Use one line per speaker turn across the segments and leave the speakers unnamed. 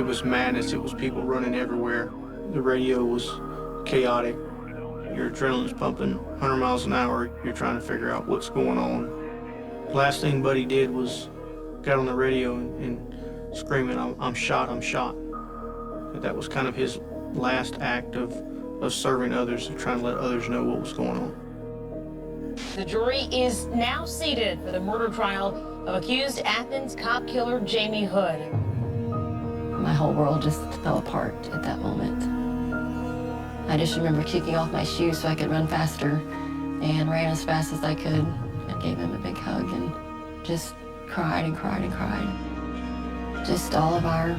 It was madness. It was people running everywhere. The radio was chaotic. Your adrenaline's pumping 100 miles an hour. You're trying to figure out what's going on. Last thing Buddy did was got on the radio and screaming, I'm shot, I'm shot. That was kind of his last act of serving others, of trying to let others know what was going on.
The jury is now seated for the murder trial of accused Athens cop killer Jamie Hood.
My whole world just fell apart at that moment. I just remember kicking off my shoes so I could run faster and ran as fast as I could and gave him a big hug and just cried and cried and cried. Just all of our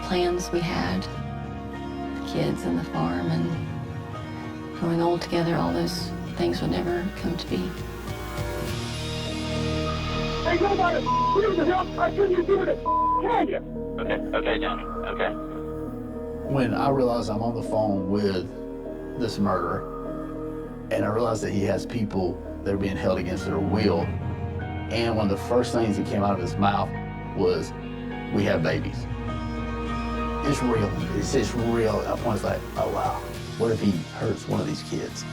plans we had, the kids and the farm and growing old together, all those things would never come to be.
Hey, nobody, who the hell? I shouldn't do it. Can you?
Okay, Johnny, okay.
When I realized I'm on the phone with this murderer, and I realized that he has people that are being held against their will, and one of the first things that came out of his mouth was, we have babies. It's real. It's just real. I was like, oh wow, what if he hurts one of these kids?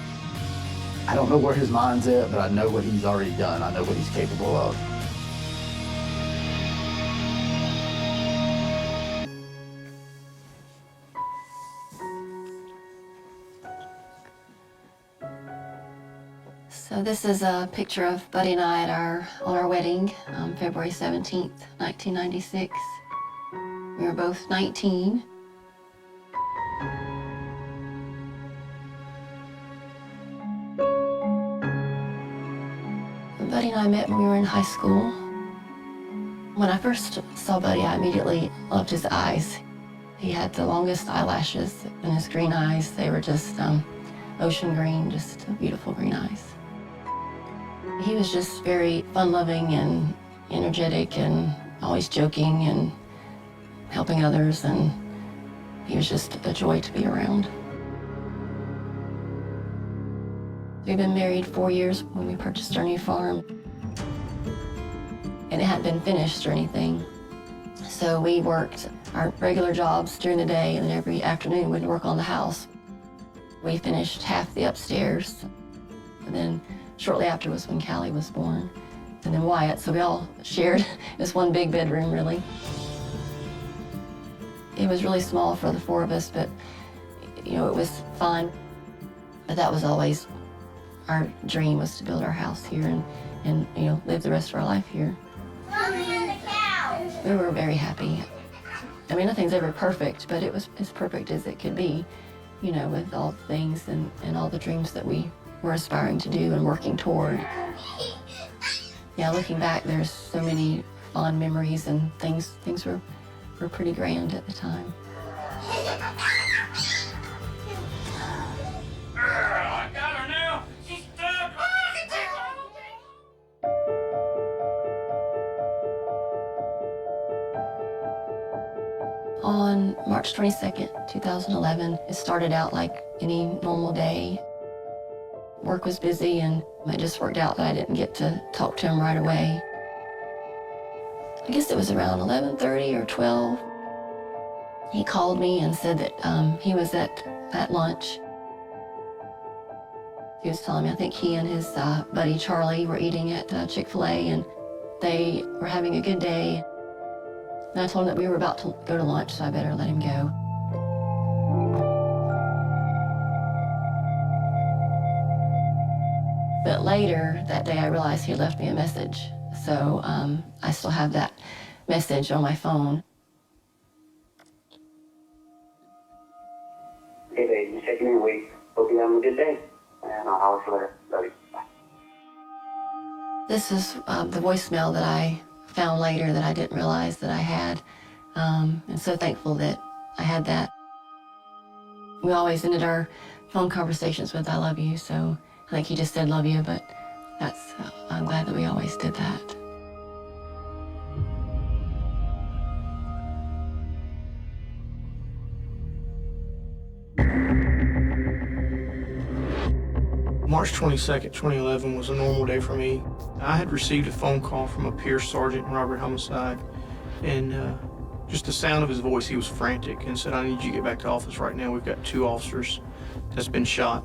I don't know where his mind's at, but I know what he's already done. I know what he's capable of.
So this is a picture of Buddy and I on our wedding, February 17th, 1996. We were both 19. Buddy and I met when we were in high school. When I first saw Buddy, I immediately loved his eyes. He had the longest eyelashes and his green eyes. They were just ocean green, just beautiful green eyes. He was just very fun-loving and energetic and always joking and helping others, and he was just a joy to be around. We've been married 4 years when we purchased our new farm, and it hadn't been finished or anything. So we worked our regular jobs during the day, and then every afternoon we'd work on the house. We finished half the upstairs, and then shortly after was when Callie was born, and then Wyatt, so we all shared this one big bedroom, really. It was really small for the four of us, but, you know, it was fun. But that was always our dream, was to build our house here and you know, live the rest of our life here. We were very happy. I mean, nothing's ever perfect, but it was as perfect as it could be, you know, with all the things and all the dreams that we were aspiring to do and working toward. Yeah, looking back, there's so many fond memories, and things were pretty grand at the time.
I got her now. She's stuck.
On March 22nd, 2011, it started out like any normal day. Work was busy, and it just worked out that I didn't get to talk to him right away. I guess it was around 11:30 or 12. He called me and said that he was at lunch. He was telling me, I think he and his buddy Charlie were eating at Chick-fil-A, and they were having a good day. And I told him that we were about to go to lunch, so I better let him go. But later that day, I realized he had left me a message. So I still have that message on my phone.
Hey, babe, just checking in. We hope you're having a good day. And I'll holler you later. Love you. Bye.
This is the voicemail that I found later that I didn't realize that I had. And so thankful that I had that. We always ended our phone conversations with, I love you. So I think he just said, love you, but I'm glad that we always did that.
March 22nd, 2011 was a normal day for me. I had received a phone call from a Pierce sergeant in Robert Homicide, and Just the sound of his voice, he was frantic and said, "I need you to get back to office right now. We've got 2 officers that's been shot."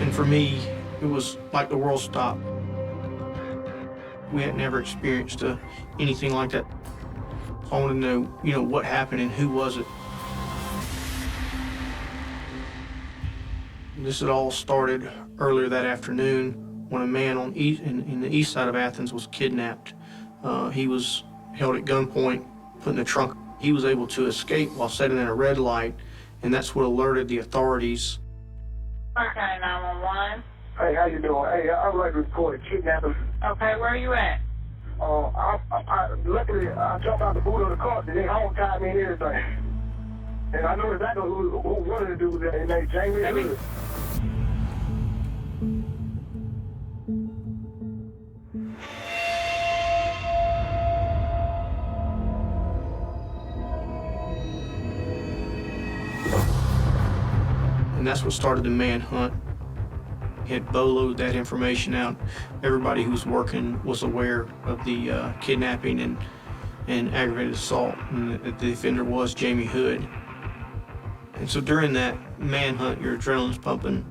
And for me, it was like the world stopped. We had never experienced anything like that. I wanted to know, what happened and who was it. This had all started earlier that afternoon when a man in the east side of Athens was kidnapped. He was held at gunpoint, put in the trunk. He was able to escape while sitting at a red light, and that's what alerted the authorities.
Okay, 911.
Hey, how you doing? Hey, I would like to report a kidnapping.
Okay, where are you at?
Luckily, I jumped out the boot of the car, and they home tied me and everything. And I know exactly who wanted to do that, and they Jamie Hood.
And that's what started the manhunt. He had boloed that information out. Everybody who was working was aware of the kidnapping and aggravated assault, and that the offender was Jamie Hood. And so during that manhunt, your adrenaline's pumping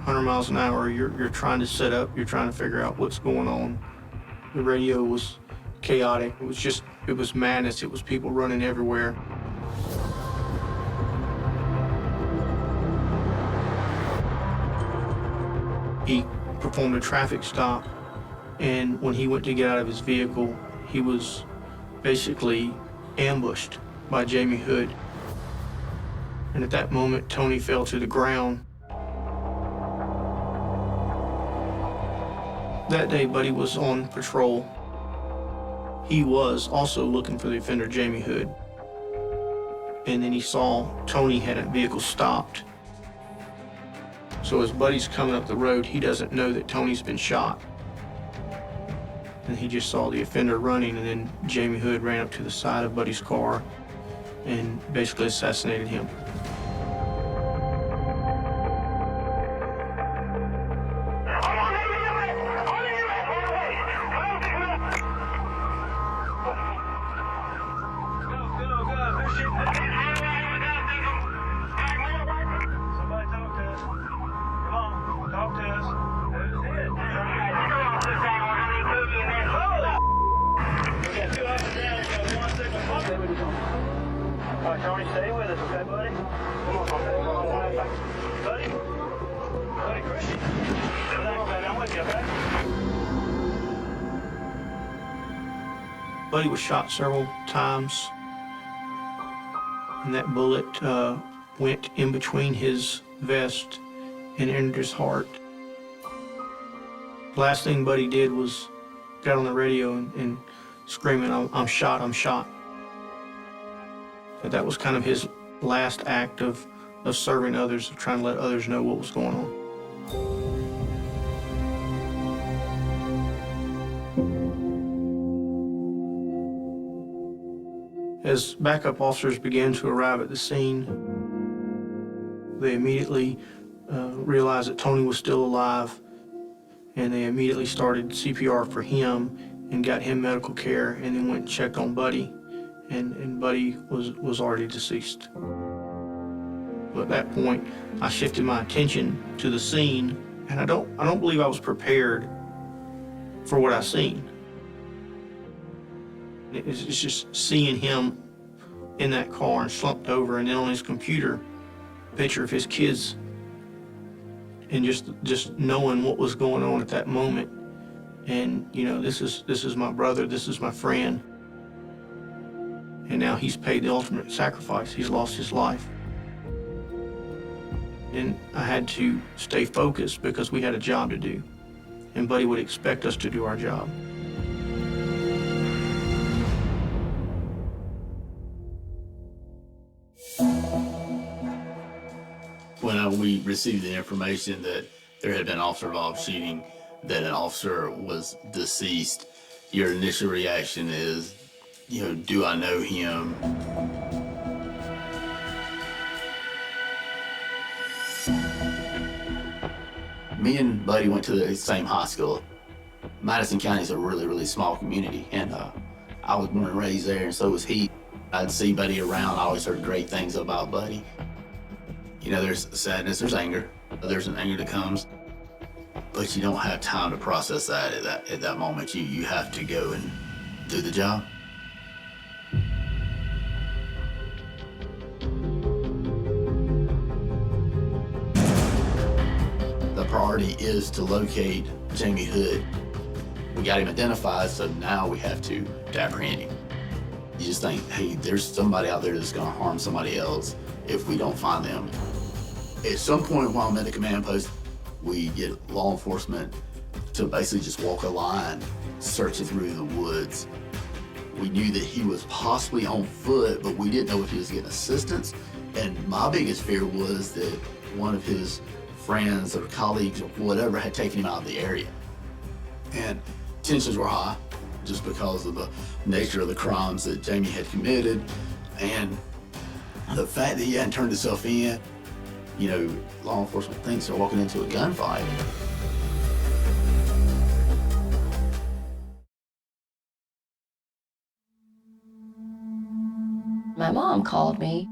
100 miles an hour. You're trying to set up. You're trying to figure out what's going on. The radio was chaotic. It was madness. It was people running everywhere. He performed a traffic stop, and when he went to get out of his vehicle, he was basically ambushed by Jamie Hood. And at that moment, Tony fell to the ground. That day, Buddy was on patrol. He was also looking for the offender, Jamie Hood. And then he saw Tony had a vehicle stopped. So as Buddy's coming up the road, he doesn't know that Tony's been shot. And he just saw the offender running, and then Jamie Hood ran up to the side of Buddy's car and basically assassinated him.
Tony, stay with us, okay, buddy? Come on, buddy. Buddy, Christian. Relax, buddy. I'm with you, okay?
Buddy was shot several times, and that bullet went in between his vest and entered his heart. The last thing Buddy did was got on the radio and screaming, I'm shot, I'm shot. But that was kind of his last act of serving others, of trying to let others know what was going on. As backup officers began to arrive at the scene, they immediately realized that Tony was still alive, and they immediately started CPR for him and got him medical care, and then went and checked on Buddy, and Buddy was already deceased. But at that point, I shifted my attention to the scene, and I don't believe I was prepared for what I seen. It's just seeing him in that car and slumped over, and then on his computer, a picture of his kids, and just knowing what was going on at that moment. And this is my brother, this is my friend, and now he's paid the ultimate sacrifice. He's lost his life. And I had to stay focused because we had a job to do, and Buddy would expect us to do our job.
When we received the information that there had been officer-involved shooting, that an officer was deceased, your initial reaction is, do I know him? Me and Buddy went to the same high school, Madison County is a really, really small community, and I was born and raised there, and so was he. I'd see Buddy around. I always heard great things about Buddy. You know, there's sadness, there's anger. There's an anger that comes, but you don't have time to process that at that moment. You have to go and do the job. The priority is to locate Jamie Hood. We got him identified, so now we have to apprehend him. You just think, hey, there's somebody out there that's gonna harm somebody else if we don't find them. At some point while I'm at the command post, we get law enforcement to basically just walk a line, searching through the woods. We knew that he was possibly on foot, but we didn't know if he was getting assistance. And my biggest fear was that one of his friends or colleagues or whatever had taken him out of the area. And tensions were high just because of the nature of the crimes that Jamie had committed and the fact that he hadn't turned himself in. You know, law enforcement thinks they're walking into a gunfight.
My mom called me,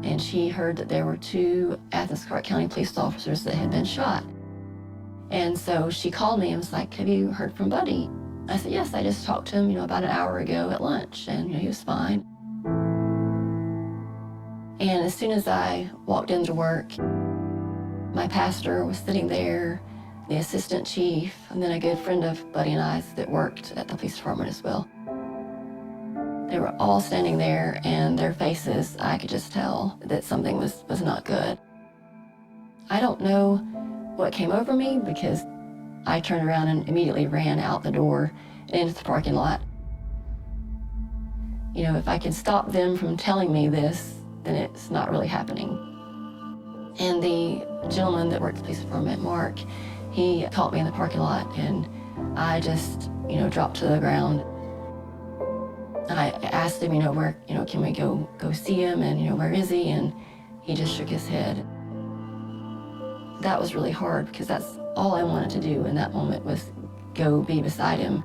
and she heard that there were 2 Athens Clarke County police officers that had been shot. And so she called me and was like, "Have you heard from Buddy?" I said, "Yes, I just talked to him, about an hour ago at lunch, and he was fine." And as soon as I walked into work, my pastor was sitting there, the assistant chief, and then a good friend of Buddy and I's that worked at the police department as well. They were all standing there, and their faces, I could just tell that something was not good. I don't know what came over me because I turned around and immediately ran out the door and into the parking lot. If I can stop them from telling me this, then it's not really happening. And the gentleman that worked at the police department, Mark, he caught me in the parking lot, and I just, dropped to the ground. I asked him, where, can we go see him, and, where is he? And he just shook his head. That was really hard because that's all I wanted to do in that moment was go be beside him.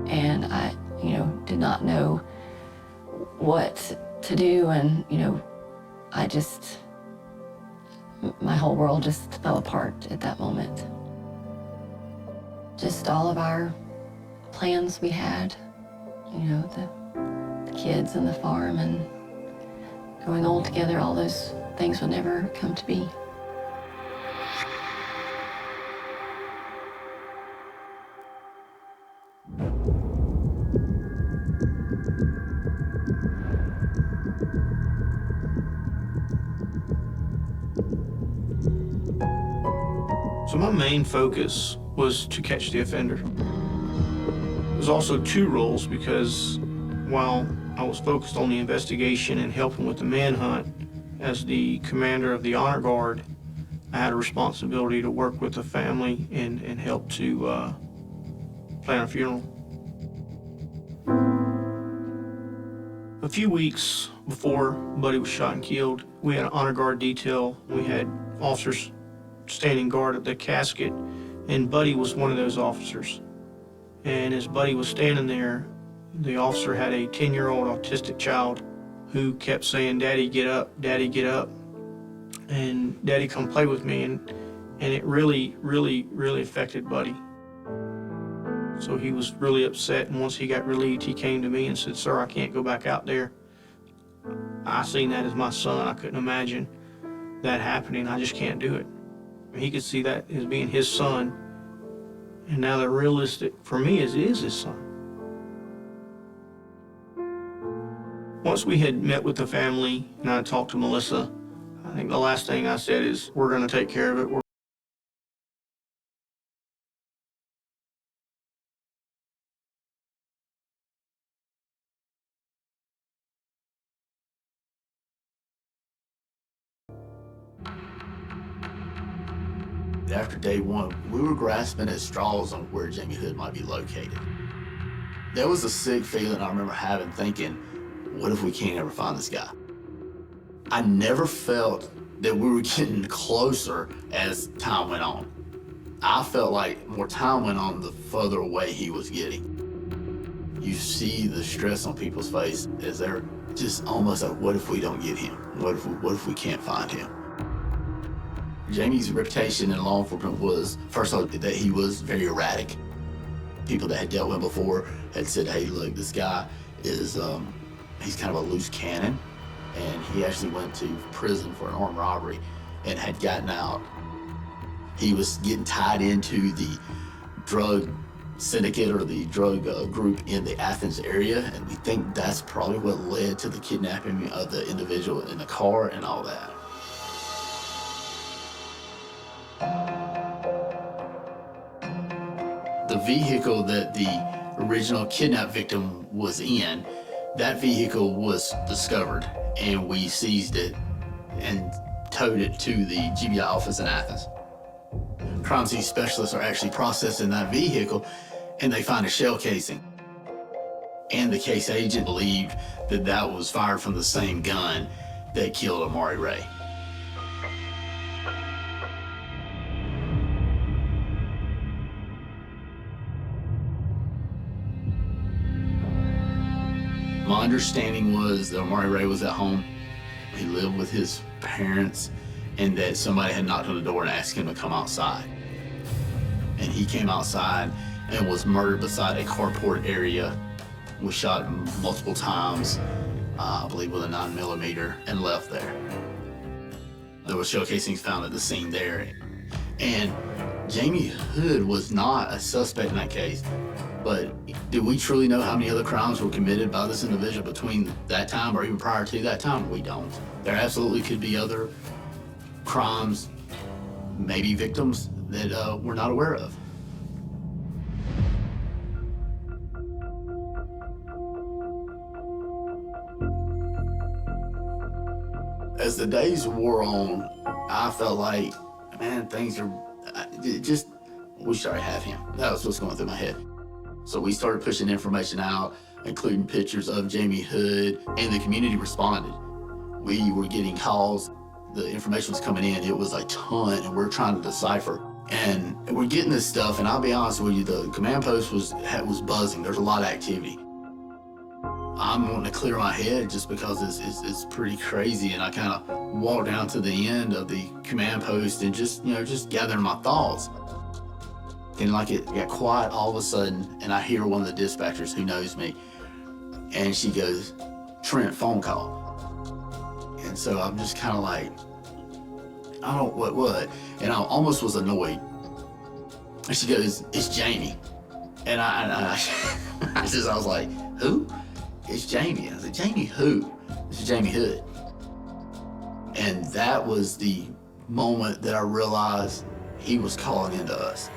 And I, did not know what to do, and, my whole world just fell apart at that moment. Just all of our plans we had, the kids and the farm and going old together, all those things would never come to be.
So my main focus was to catch the offender. There's also 2 roles because while I was focused on the investigation and helping with the manhunt, as the commander of the Honor Guard, I had a responsibility to work with the family and help to plan a funeral. A few weeks before Buddy was shot and killed, we had an Honor Guard detail. We had officers standing guard at the casket, and Buddy was one of those officers. And as Buddy was standing there, the officer had a 10-year-old autistic child who kept saying, "Daddy, get up, Daddy, get up." And Daddy, come play with me. And it really, really, really affected Buddy. So he was really upset, and once he got relieved, he came to me and said, "Sir, I can't go back out there. I seen that as my son. I couldn't imagine that happening. I just can't do it." He could see that as being his son, and now the realistic for me is it is his son. Once we had met with the family and I talked to Melissa, I think the last thing I said is, "We're going to take care of it."
After day 1, we were grasping at straws on where Jamie Hood might be located. There was a sick feeling I remember having, thinking, what if we can't ever find this guy? I never felt that we were getting closer as time went on. I felt like more time went on, the further away he was getting. You see the stress on people's face as they're just almost like, what if we don't get him? What if we can't find him? Jamie's reputation in law enforcement was, first of all, that he was very erratic. People that had dealt with him before had said, hey, look, this guy is, he's kind of a loose cannon. And he actually went to prison for an armed robbery and had gotten out. He was getting tied into the drug syndicate or the drug group in the Athens area, and we think that's probably what led to the kidnapping of the individual in the car and all that. The vehicle that the original kidnap victim was in, that vehicle was discovered, and we seized it and towed it to the GBI office in Athens. Crime scene specialists are actually processing that vehicle, and they find a shell casing. And the case agent believed that that was fired from the same gun that killed Amari Ray. My understanding was that Amari Ray was at home. He lived with his parents, and that somebody had knocked on the door and asked him to come outside. And he came outside and was murdered beside a carport area. Was shot multiple times, I believe with a 9mm, and left there. There were shell casings found at the scene there. And Jamie Hood was not a suspect in that case, but do we truly know how many other crimes were committed by this individual between that time or even prior to that time? We don't. There absolutely could be other crimes, maybe victims that we're not aware of. As the days wore on, I felt like, man, things are just, we should already have him. That was what's going through my head. So we started pushing information out, including pictures of Jamie Hood, and the community responded. We were getting calls, the information was coming in, it was a ton, and we're trying to decipher. And we're getting this stuff, and I'll be honest with you, the command post was buzzing. There's a lot of activity. I'm wanting to clear my head just because it's pretty crazy, and I kind of walked down to the end of the command post and just gathering my thoughts. And like it got quiet all of a sudden, and I hear one of the dispatchers who knows me, and she goes, "Trent, phone call." And so I'm just kind of like, I don't, what? And I almost was annoyed. And she goes, "It's Jamie." And I was like, "Who?" "It's Jamie." I said, "Jamie who?" "It's Jamie Hood." And that was the moment that I realized he was calling into us.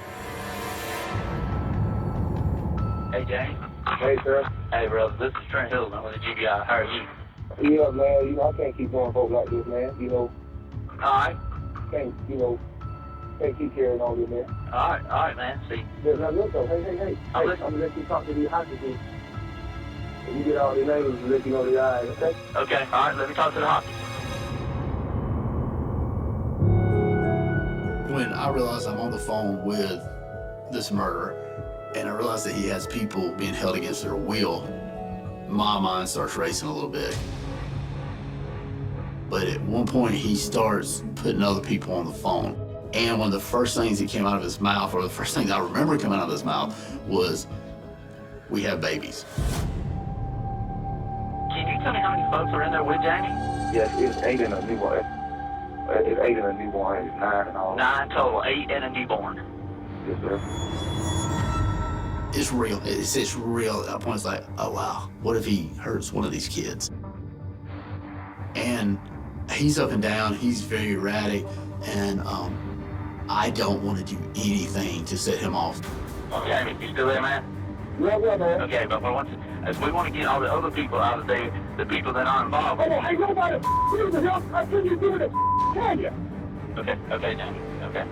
Hey, James.
Hey, sir.
Hey, bro. This is Trent Hills. I'm with the GBI. How are you?
Yeah, man, I can't keep doing folk like this, man.
All right.
Can't keep carrying on this, man.
All right, man. See.
Now, look, though, hey.
I'm
I'm gonna let you talk to these hostages. When you get all their names, and let you know their eyes, okay?
Okay. All right. Let me talk to the hospital.
When I realized I'm on the phone with this murderer, and I realized that he has people being held against their will, my mind starts racing a little bit. But at one point, he starts putting other people on the phone. And one of the first things that came out of his mouth, or the first thing I remember coming out of his mouth, was, "We have babies."
Can you tell me how many folks are in there with Jamie?
Yes, it's 8 and a newborn. It's 8 and a newborn. It's 9 and all.
9 total, 8 and a newborn.
Yes, sir.
It's real. It's real. At that point, it's like, oh wow, what if he hurts one of these kids? And he's up and down. He's very erratic, and I don't want to do anything to set him off.
Jamie, you still there, man?
Yeah, man.
Okay, but we want to get all the other people out of there, the people that aren't involved.
Hey, nobody do the help. I couldn't you do it. Can you?
Okay, Jamie. Okay.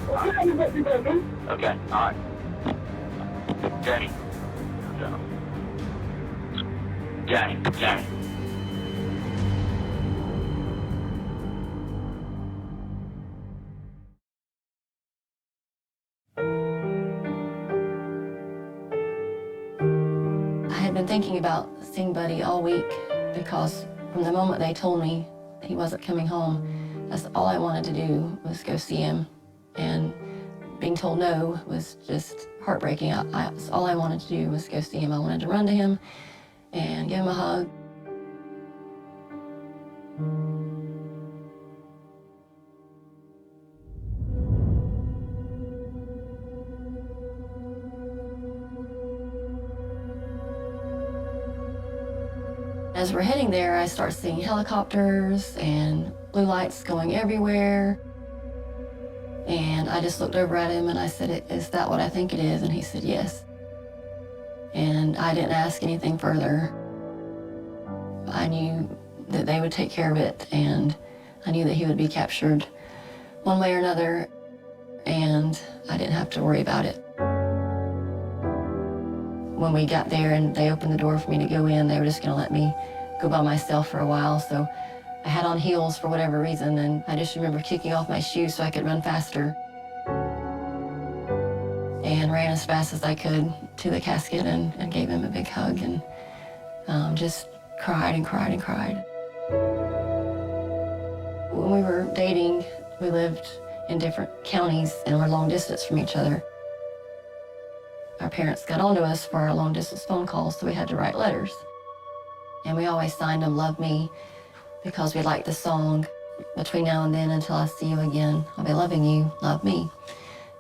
Well, tell me what you gonna do.
Okay, all right. Jamie. Jamie.
been thinking about seeing Buddy all week because from the moment they told me he wasn't coming home, that's all I wanted to do was go see him. And being told no was just heartbreaking. All I wanted to do was go see him. I wanted to run to him and give him a hug. As we're heading there, I start seeing helicopters and blue lights going everywhere. And I just looked over at him and I said, "Is that what I think it is?" And he said, "Yes." And I didn't ask anything further. I knew that they would take care of it, and I knew that he would be captured one way or another, and I didn't have to worry about it. When we got there and they opened the door for me to go in, they were just gonna let me go by myself for a while. So I had on heels for whatever reason, and I just remember kicking off my shoes so I could run faster. And ran as fast as I could to the casket and gave him a big hug and just cried and cried and cried. When we were dating, we lived in different counties and were long distance from each other. Our parents got onto us for our long distance phone calls, so we had to write letters. And we always signed them "Love Me" because we liked the song, "Between now and then, until I see you again, I'll be loving you, love me."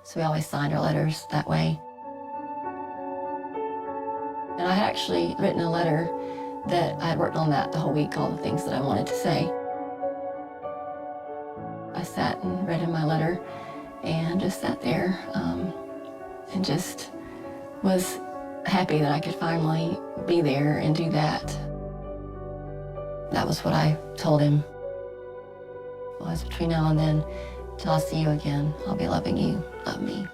So we always signed our letters that way. And I had actually written a letter that I had worked on that the whole week, all the things that I wanted to say. I sat and read him my letter and just sat there and just was happy that I could finally be there and do that. That was what I told him. Was between now and then, till I see you again, I'll be loving you, love me.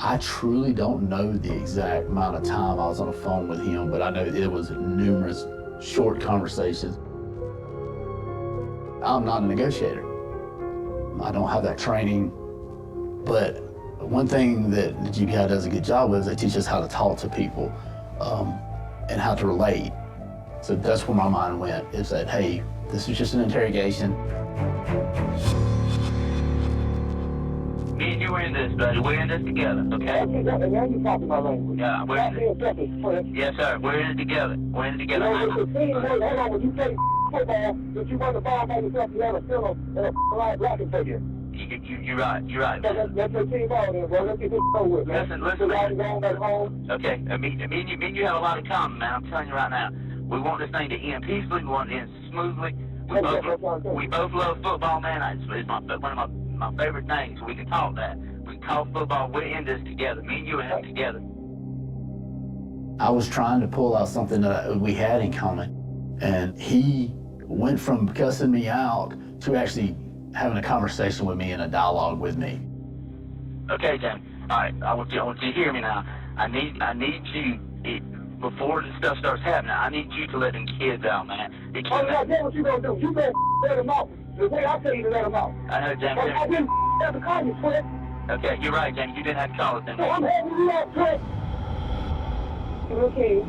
I truly don't know the exact amount of time I was on the phone with him, but I know it was numerous short conversations. I'm not a negotiator. I don't have that training, but one thing that GPI does a good job with is they teach us how to talk to people and how to relate. So that's where my mind went, is that, hey, this is just an interrogation.
Me and you were in this, buddy. We're in this together, okay?
Okay, now you're talking my language.
Yeah, we're in this. Yes, sir. We're in it together. We're in it together.
Hold on, when you play football, if you run the ball by yourself, you have a fiddle and a light blocking figure.
You're right. You're right.
That's your team ball then, bro. Let's get this over with, man.
Listen.
Going back home.
Okay, me and you have a lot in common, man. I'm telling you right now. We want this thing to end peacefully. We want it to end smoothly. We both love football, man. It's one of my favorite things. We can talk that. We can talk football. We're in this together. Me and you are in it together.
I was trying to pull out something that we had in common, and he went from cussing me out to actually having a conversation with me and a dialogue with me.
Okay, Jamie. All right, I want you to hear me now. I need you, before this stuff starts happening, I need you to let them kids out, man.
Oh, yeah, that's what you gonna do. You better let them out. The way I tell you to let them out.
I know, Jamie.
I didn't have to call you, Twit.
Okay, you're right, Jamie. You didn't have to call us then.
So I'm having you out, Twit. Okay.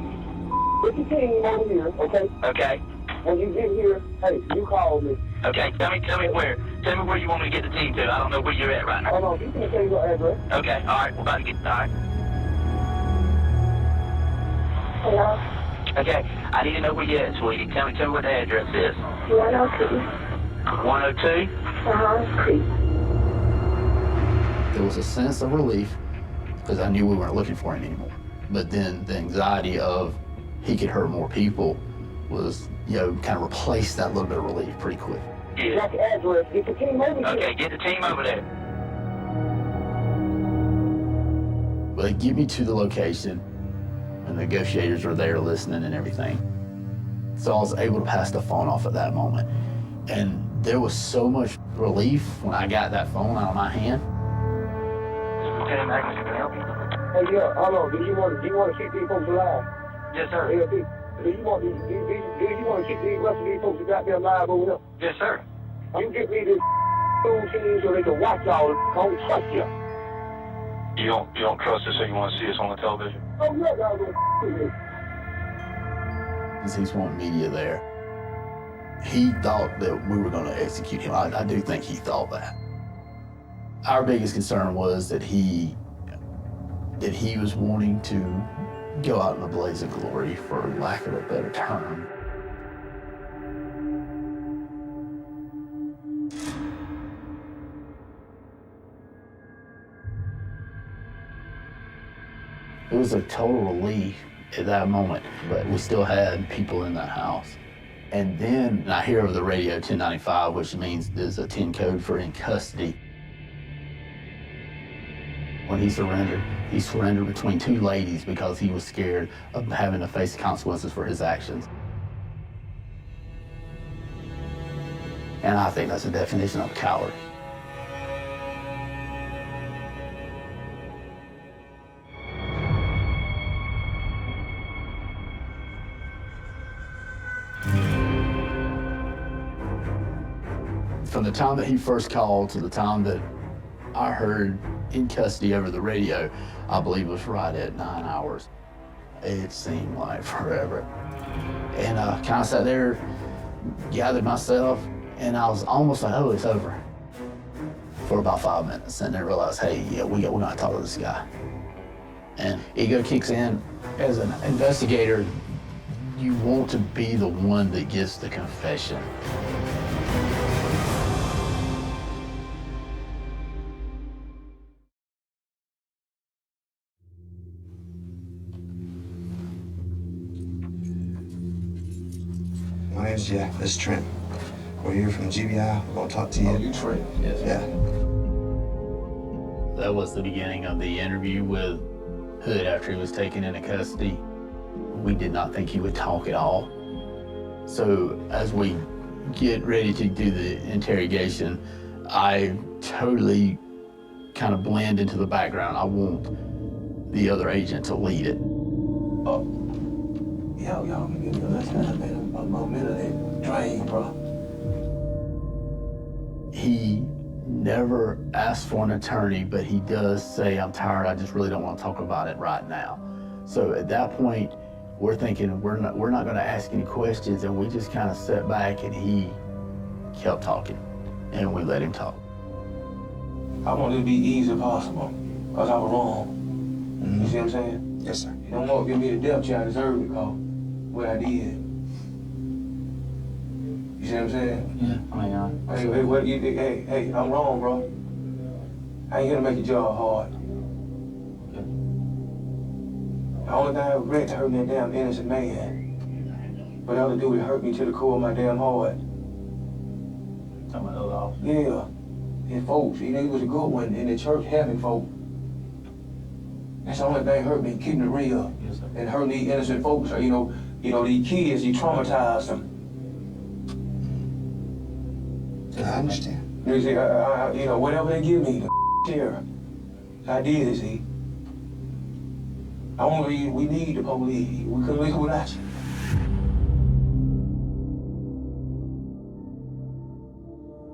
It's a team over here, okay?
Okay.
When you get here, hey, you call me.
Okay, tell me where. Tell me where you want me to get the team to. I don't know where you're at right now.
Hold on, you can tell you your address.
Okay, all right. We're about to get started.
Hello?
Okay, I need to know where you're at, sweetie. Tell me what the address is.
102.
102?
Creek.
There was a sense of relief because I knew we weren't looking for him anymore. But then the anxiety of he could hurt more people was, kind of replaced that little bit of relief pretty quick.
Yeah.
Got the address. Get the team over here.
Okay, get the team over there.
But they get me to the location, and the negotiators were there listening and everything. So I was able to pass the phone off at that moment. And there was so much relief when I got that phone out of my hand.
Okay, Magnus, can I help you?
Hey, yeah, hold on. Do you want to keep people alive?
Yes, sir.
AFP?
Do you want to keep these rest of these folks that got there alive over there?
Yes, sir.
You get me this team so they can watch y'all. I don't trust you.
You don't trust us, so you want to see us on the television?
Oh, yeah, y'all don't me.
Because he's wanting media there. He thought that we were going to execute him. I do think he thought that. Our biggest concern was that he was wanting to go out in a blaze of glory, for lack of a better term. It was a total relief at that moment, but we still had people in that house. And then I hear over the radio 1095, which means there's a 10 code for in custody. When he surrendered between two ladies because he was scared of having to face the consequences for his actions. And I think that's the definition of a coward. From the time that he first called to the time that I heard in custody over the radio, I believe it was right at 9 hours. It seemed like forever. And I kind of sat there, gathered myself, and I was almost like, oh, it's over. For about 5 minutes, and then realized, hey, yeah, we're gonna talk to this guy. And ego kicks in. As an investigator, you want to be the one that gets the confession.
My name's Jeff. This is Trent. We're here from GBI. We're gonna talk to you.
Oh, you Trent? Yes.
Yeah.
That was the beginning of the interview with Hood after he was taken into custody. We did not think he would talk at all. So as we get ready to do the interrogation, I totally kind of blend into the background. I want the other agent to lead it.
Y'all can give me a last time, man. I'm a minute drain, bro.
He never asked for an attorney, but he does say, I'm tired, I just really don't want to talk about it right now. So at that point, we're thinking we're not going to ask any questions, and we just kind of sat back, and he kept talking, and we let him talk.
I want it to be easy as possible, because I was wrong.
Mm-hmm.
You see what I'm saying?
Yes, sir.
You don't want to give me the death charge I deserve because what I did. You see what I'm saying?
Yeah, I mean,
Hey, I'm wrong, bro. I ain't here to make your job hard. The only thing I regret is hurting that damn innocent man. What else to do is hurt me to the core of my damn heart.
talking about the other officer.
Yeah. His folks, he was a good one in the church having folk. That's the only thing hurt me, keeping it real.
Yes, sir.
And hurting these innocent folks, you know, these kids, you traumatize them.
I understand.
You see, whatever they give me, the here, I did, see. We need the police. We couldn't live without you.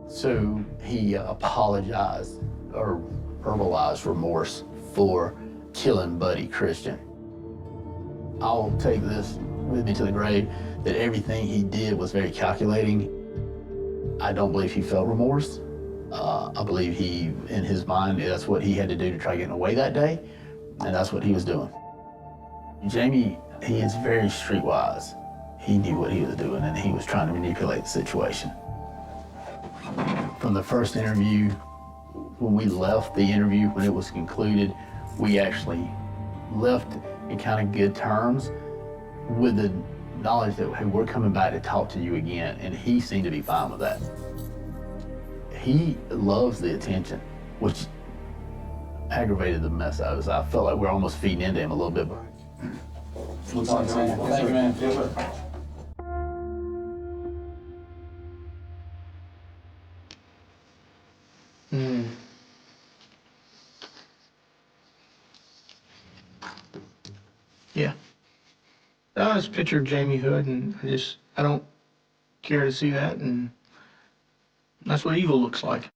So he apologized or verbalized remorse for killing Buddy Christian. I'll take this with me to the grave, that everything he did was very calculating. I don't believe he felt remorse. I believe he, in his mind, that's what he had to do to try getting away that day, and that's what he was doing. Jamie, he is very streetwise. He knew what he was doing, and he was trying to manipulate the situation. From the first interview, when we left the interview, when it was concluded, we actually left in kind of good terms with the knowledge that, hey, we're coming back to talk to you again, and he seemed to be fine with that. He loves the attention, which aggravated the mess out of us. I felt like we're almost feeding into him a little bit.
We'll talk to you. Thank you, man.
Yeah. I just pictured Jamie Hood, and I don't care to see that, and that's what evil looks like.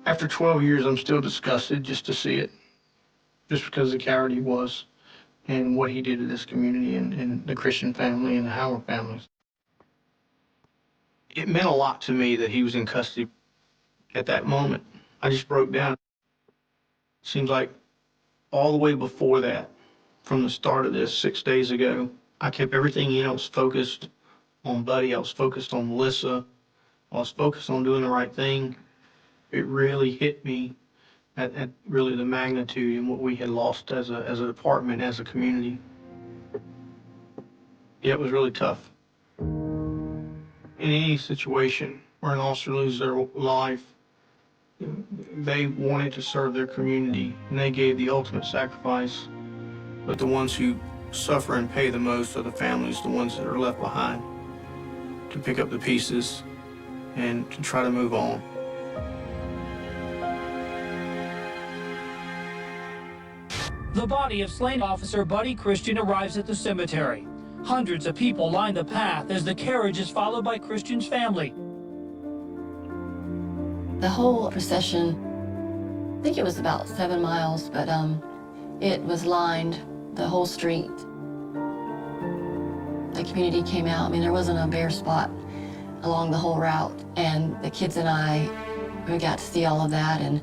After 12 years, I'm still disgusted just to see it, just because of the coward he was and what he did to this community and the Christian family and the Howard families. It meant a lot to me that he was in custody at that moment. I just broke down. Seems like all the way before that, from the start of this 6 days ago, I kept everything else focused on Buddy. I was focused on Melissa. I was focused on doing the right thing. It really hit me at really the magnitude and what we had lost as a department, as a community. Yeah, it was really tough. In any situation where an officer loses their life, they wanted to serve their community and they gave the ultimate sacrifice. But the ones who suffer and pay the most are the families, the ones that are left behind, to pick up the pieces and to try to move on.
The body of slain Officer Buddy Christian arrives at the cemetery. Hundreds of people line the path as the carriage is followed by Christian's family.
The whole procession, I think it was about 7 miles, but it was lined the whole street. The community came out. I mean, there wasn't a bare spot along the whole route, and the kids and I, we got to see all of that, and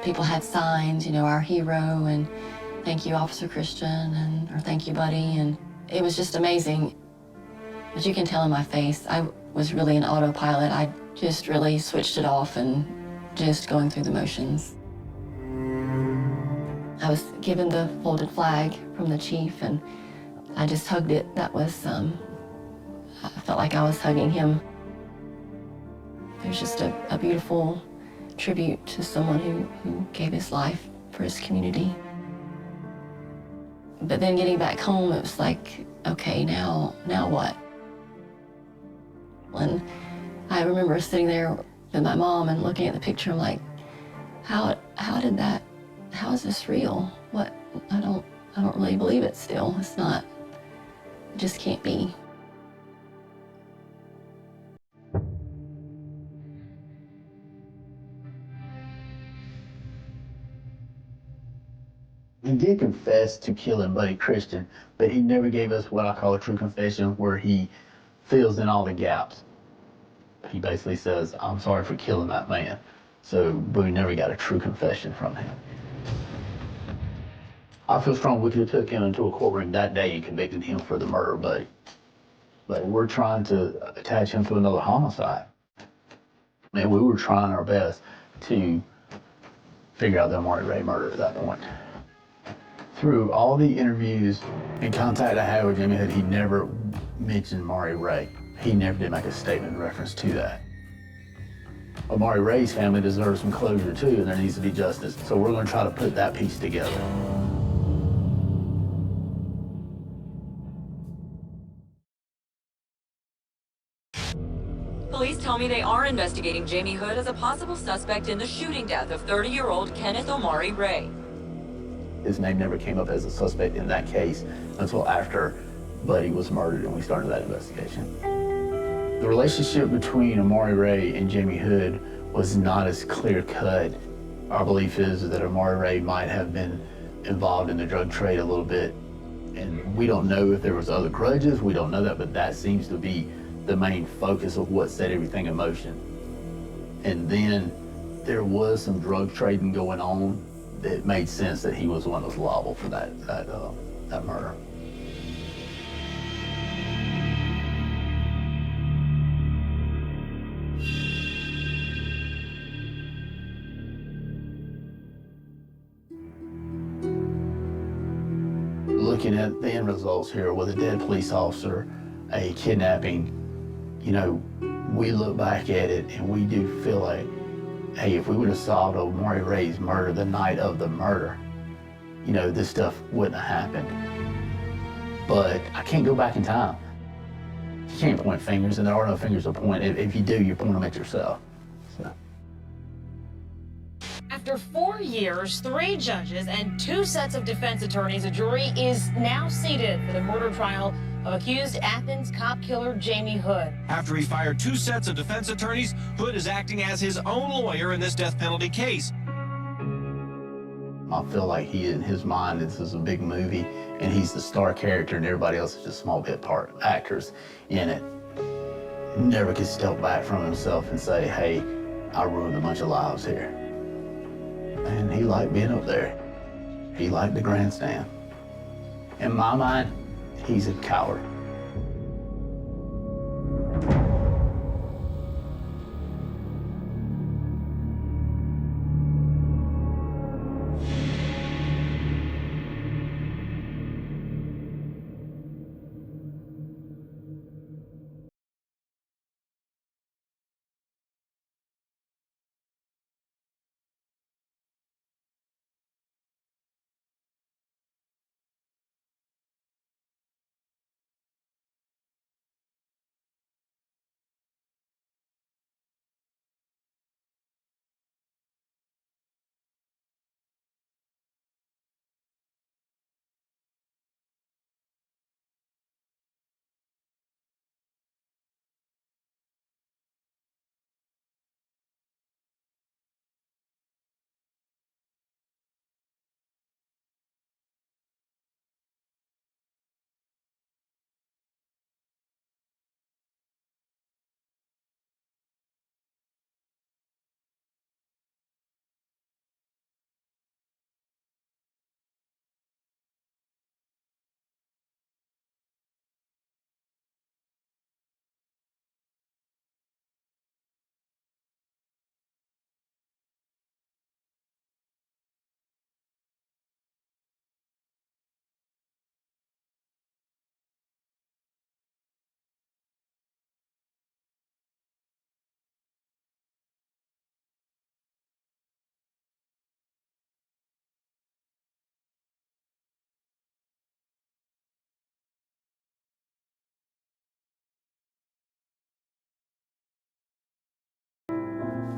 people had signs, you know, our hero, and thank you, Officer Christian, and or thank you, Buddy, and it was just amazing. But you can tell in my face, I was really an autopilot. I just really switched it off and just going through the motions. I was given the folded flag from the chief, and I just hugged it. That was, I felt like I was hugging him. It was just a beautiful tribute to someone who gave his life for his community. But then getting back home, it was like, okay, now what? And I remember sitting there with my mom and looking at the picture. I'm like, how is this real? What? I don't really believe it still. It's not. It just can't be.
He did confess to killing Buddy Christian, but he never gave us what I call a true confession, where he fills in all the gaps. He basically says, I'm sorry for killing that man. But we never got a true confession from him. I feel strong we could have took him into a courtroom that day and convicted him for the murder of Buddy. But we're trying to attach him to another homicide. And we were trying our best to figure out the Amari Ray murder at that point. Through all the interviews and contact I had with Jamie Hood, he never mentioned Amari Ray. He never did make a statement in reference to that. Amari Ray's family deserves some closure too, and there needs to be justice. So we're going to try to put that piece together.
Police tell me they are investigating Jamie Hood as a possible suspect in the shooting death of 30-year-old Kenneth Omari Ray.
His name never came up as a suspect in that case until after Buddy was murdered and we started that investigation. The relationship between Amari Ray and Jamie Hood was not as clear-cut. Our belief is that Amari Ray might have been involved in the drug trade a little bit, and we don't know if there was other grudges. We don't know that, but that seems to be the main focus of what set everything in motion. And then there was some drug trading going on that made sense that he was the one that was liable for that murder. Looking at the end results here with a dead police officer, a kidnapping, you know, we look back at it and we do feel like, hey, if we would have solved Omari Ray's murder the night of the murder, you know, this stuff wouldn't have happened. But I can't go back in time. You can't point fingers, and there are no fingers to point. If you do, you point them at yourself. So.
After After 4 years, 3 judges, and 2 sets of defense attorneys, a jury is now seated for the murder trial of accused Athens cop killer Jamie Hood.
After he fired 2 sets of defense attorneys, Hood is acting as his own lawyer in this death penalty case.
I feel like in his mind, this is a big movie, and he's the star character, and everybody else is just small bit part actors in it. Never could step back from himself and say, hey, I ruined a bunch of lives here. And he liked being up there. He liked the grandstand. In my mind, he's a coward.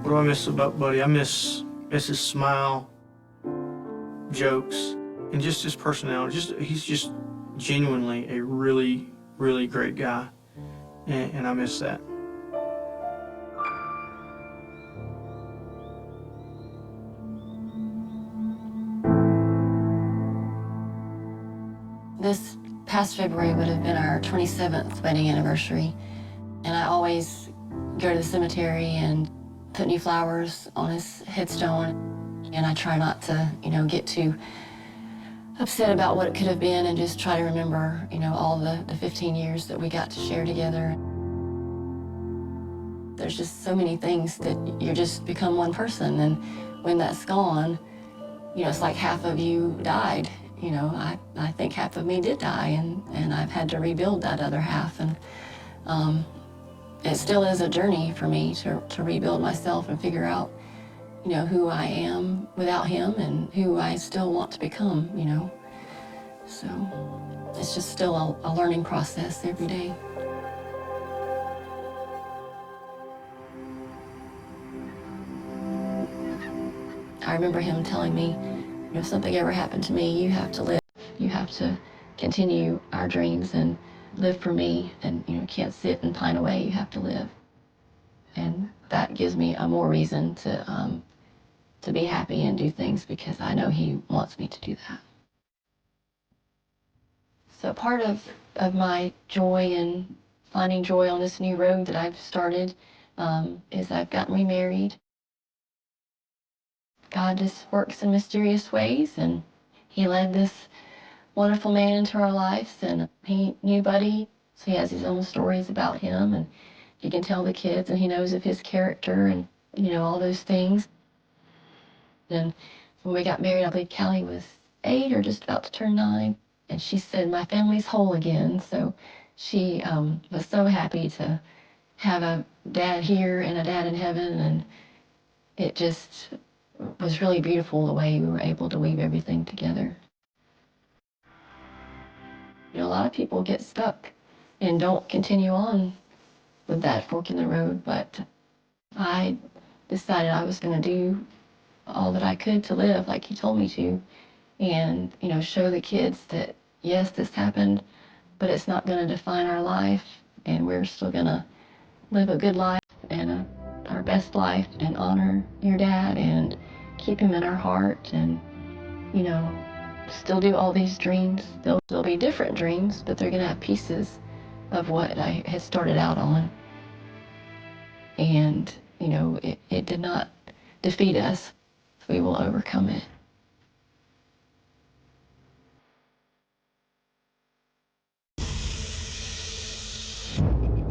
What do I miss about Buddy? I miss his smile, jokes, and just his personality. He's just genuinely a really, really great guy, and I miss that.
This past February would have been our 27th wedding anniversary, and I always go to the cemetery and put new flowers on his headstone, and I try not to, get too upset about what it could have been and just try to remember, all the 15 years that we got to share together. There's just so many things that you just become one person, and when that's gone, it's like half of you died. I think half of me did die, and I've had to rebuild that other half, and it still is a journey for me to rebuild myself and figure out, who I am without him and who I still want to become, So it's just still a learning process every day. I remember him telling me, if something ever happened to me, you have to live. You have to continue our dreams and live for me, and can't sit and pine away. You have to live, and that gives me a more reason to be happy and do things, because I know he wants me to do that. So part of my joy and finding joy on this new road that I've started is I've gotten remarried. God just works in mysterious ways, and he led this wonderful man into our lives, and he knew Buddy, so he has his own stories about him, and he can tell the kids, and he knows of his character and, all those things. And when we got married, I believe Callie was 8 or just about to turn 9, and she said, my family's whole again. So she was so happy to have a dad here and a dad in heaven, and it just was really beautiful the way we were able to weave everything together. A lot of people get stuck and don't continue on with that fork in the road, but I decided I was going to do all that I could to live like he told me to, and, you know, show the kids that, yes, this happened, but it's not going to define our life, and we're still going to live a good life and our best life and honor your dad and keep him in our heart and, you know, still do all these dreams. They'll be different dreams, but they're going to have pieces of what I had started out on. And, you know, it did not defeat us. We will overcome it.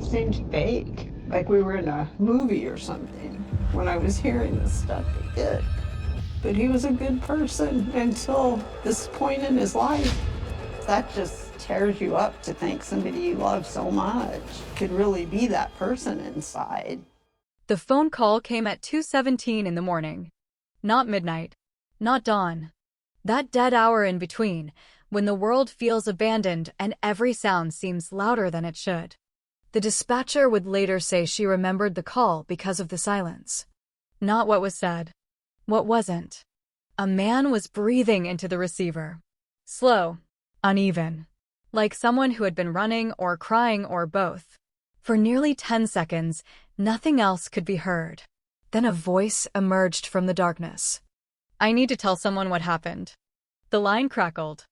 Seemed fake, like we were in a movie or something when I was hearing this stuff. But he was a good person until this point in his life. That just tears you up to think somebody you love so much could really be that person inside.
The phone call came at 2:17 in the morning. Not midnight, not dawn. That dead hour in between, when the world feels abandoned and every sound seems louder than it should. The dispatcher would later say she remembered the call because of the silence. Not what was said. What wasn't. A man was breathing into the receiver. Slow, uneven. Like someone who had been running or crying or both. For nearly 10 seconds, nothing else could be heard. Then a voice emerged from the darkness. I need to tell someone what happened. The line crackled.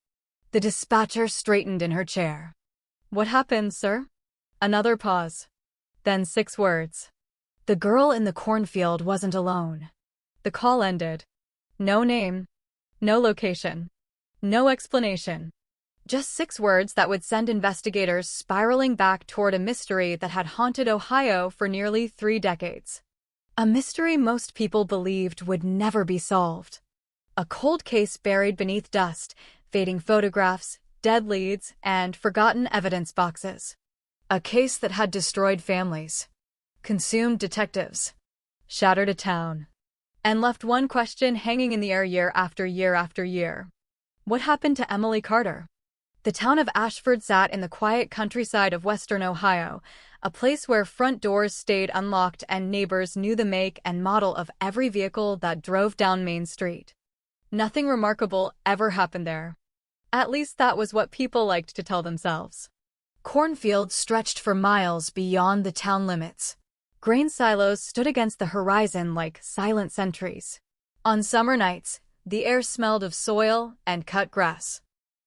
The dispatcher straightened in her chair. What happened, sir? Another pause. Then 6 words. The girl in the cornfield wasn't alone. The call ended. No name. No location. No explanation. Just 6 words that would send investigators spiraling back toward a mystery that had haunted Ohio for nearly 3 decades. A mystery most people believed would never be solved. A cold case buried beneath dust, fading photographs, dead leads, and forgotten evidence boxes. A case that had destroyed families, consumed detectives, shattered a town, and left one question hanging in the air year after year after year. What happened to Emily Carter? The town of Ashford sat in the quiet countryside of western Ohio, a place where front doors stayed unlocked and neighbors knew the make and model of every vehicle that drove down Main Street. Nothing remarkable ever happened there. At least that was what people liked to tell themselves. Cornfields stretched for miles beyond the town limits. Grain silos stood against the horizon like silent sentries. On summer nights, the air smelled of soil and cut grass.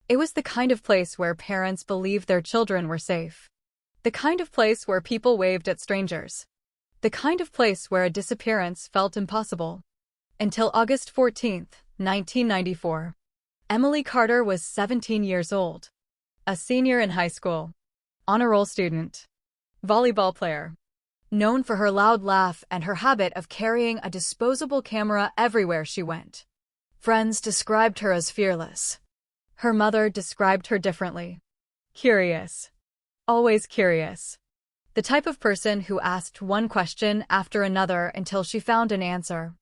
It was the kind of place where parents believed their children were safe. The kind of place where people waved at strangers. The kind of place where a disappearance felt impossible. Until August 14th, 1994. Emily Carter was 17 years old. A senior in high school. Honor roll student. Volleyball player. Known for her loud laugh and her habit of carrying a disposable camera everywhere she went. Friends described her as fearless. Her mother described her differently. Curious. Always curious. The type of person who asked one question after another until she found an answer.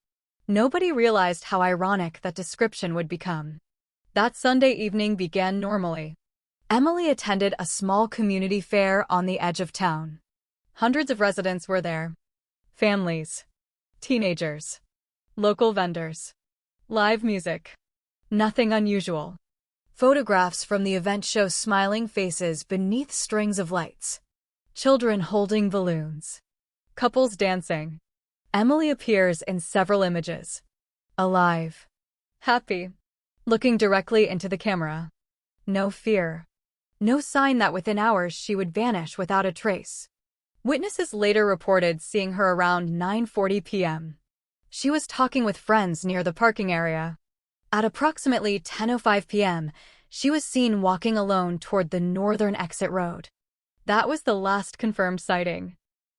Nobody realized how ironic that description would become. That Sunday evening began normally. Emily attended a small community fair on the edge of town. Hundreds of residents were there. Families. Teenagers. Local vendors. Live music. Nothing unusual. Photographs from the event show smiling faces beneath strings of lights. Children holding balloons. Couples dancing. Emily appears in several images. Alive. Happy. Looking directly into the camera. No fear. No sign that within hours she would vanish without a trace. Witnesses later reported seeing her around 9:40 p.m. She was talking with friends near the parking area. At approximately 10:05 p.m., she was seen walking alone toward the northern exit road. That was the last confirmed sighting.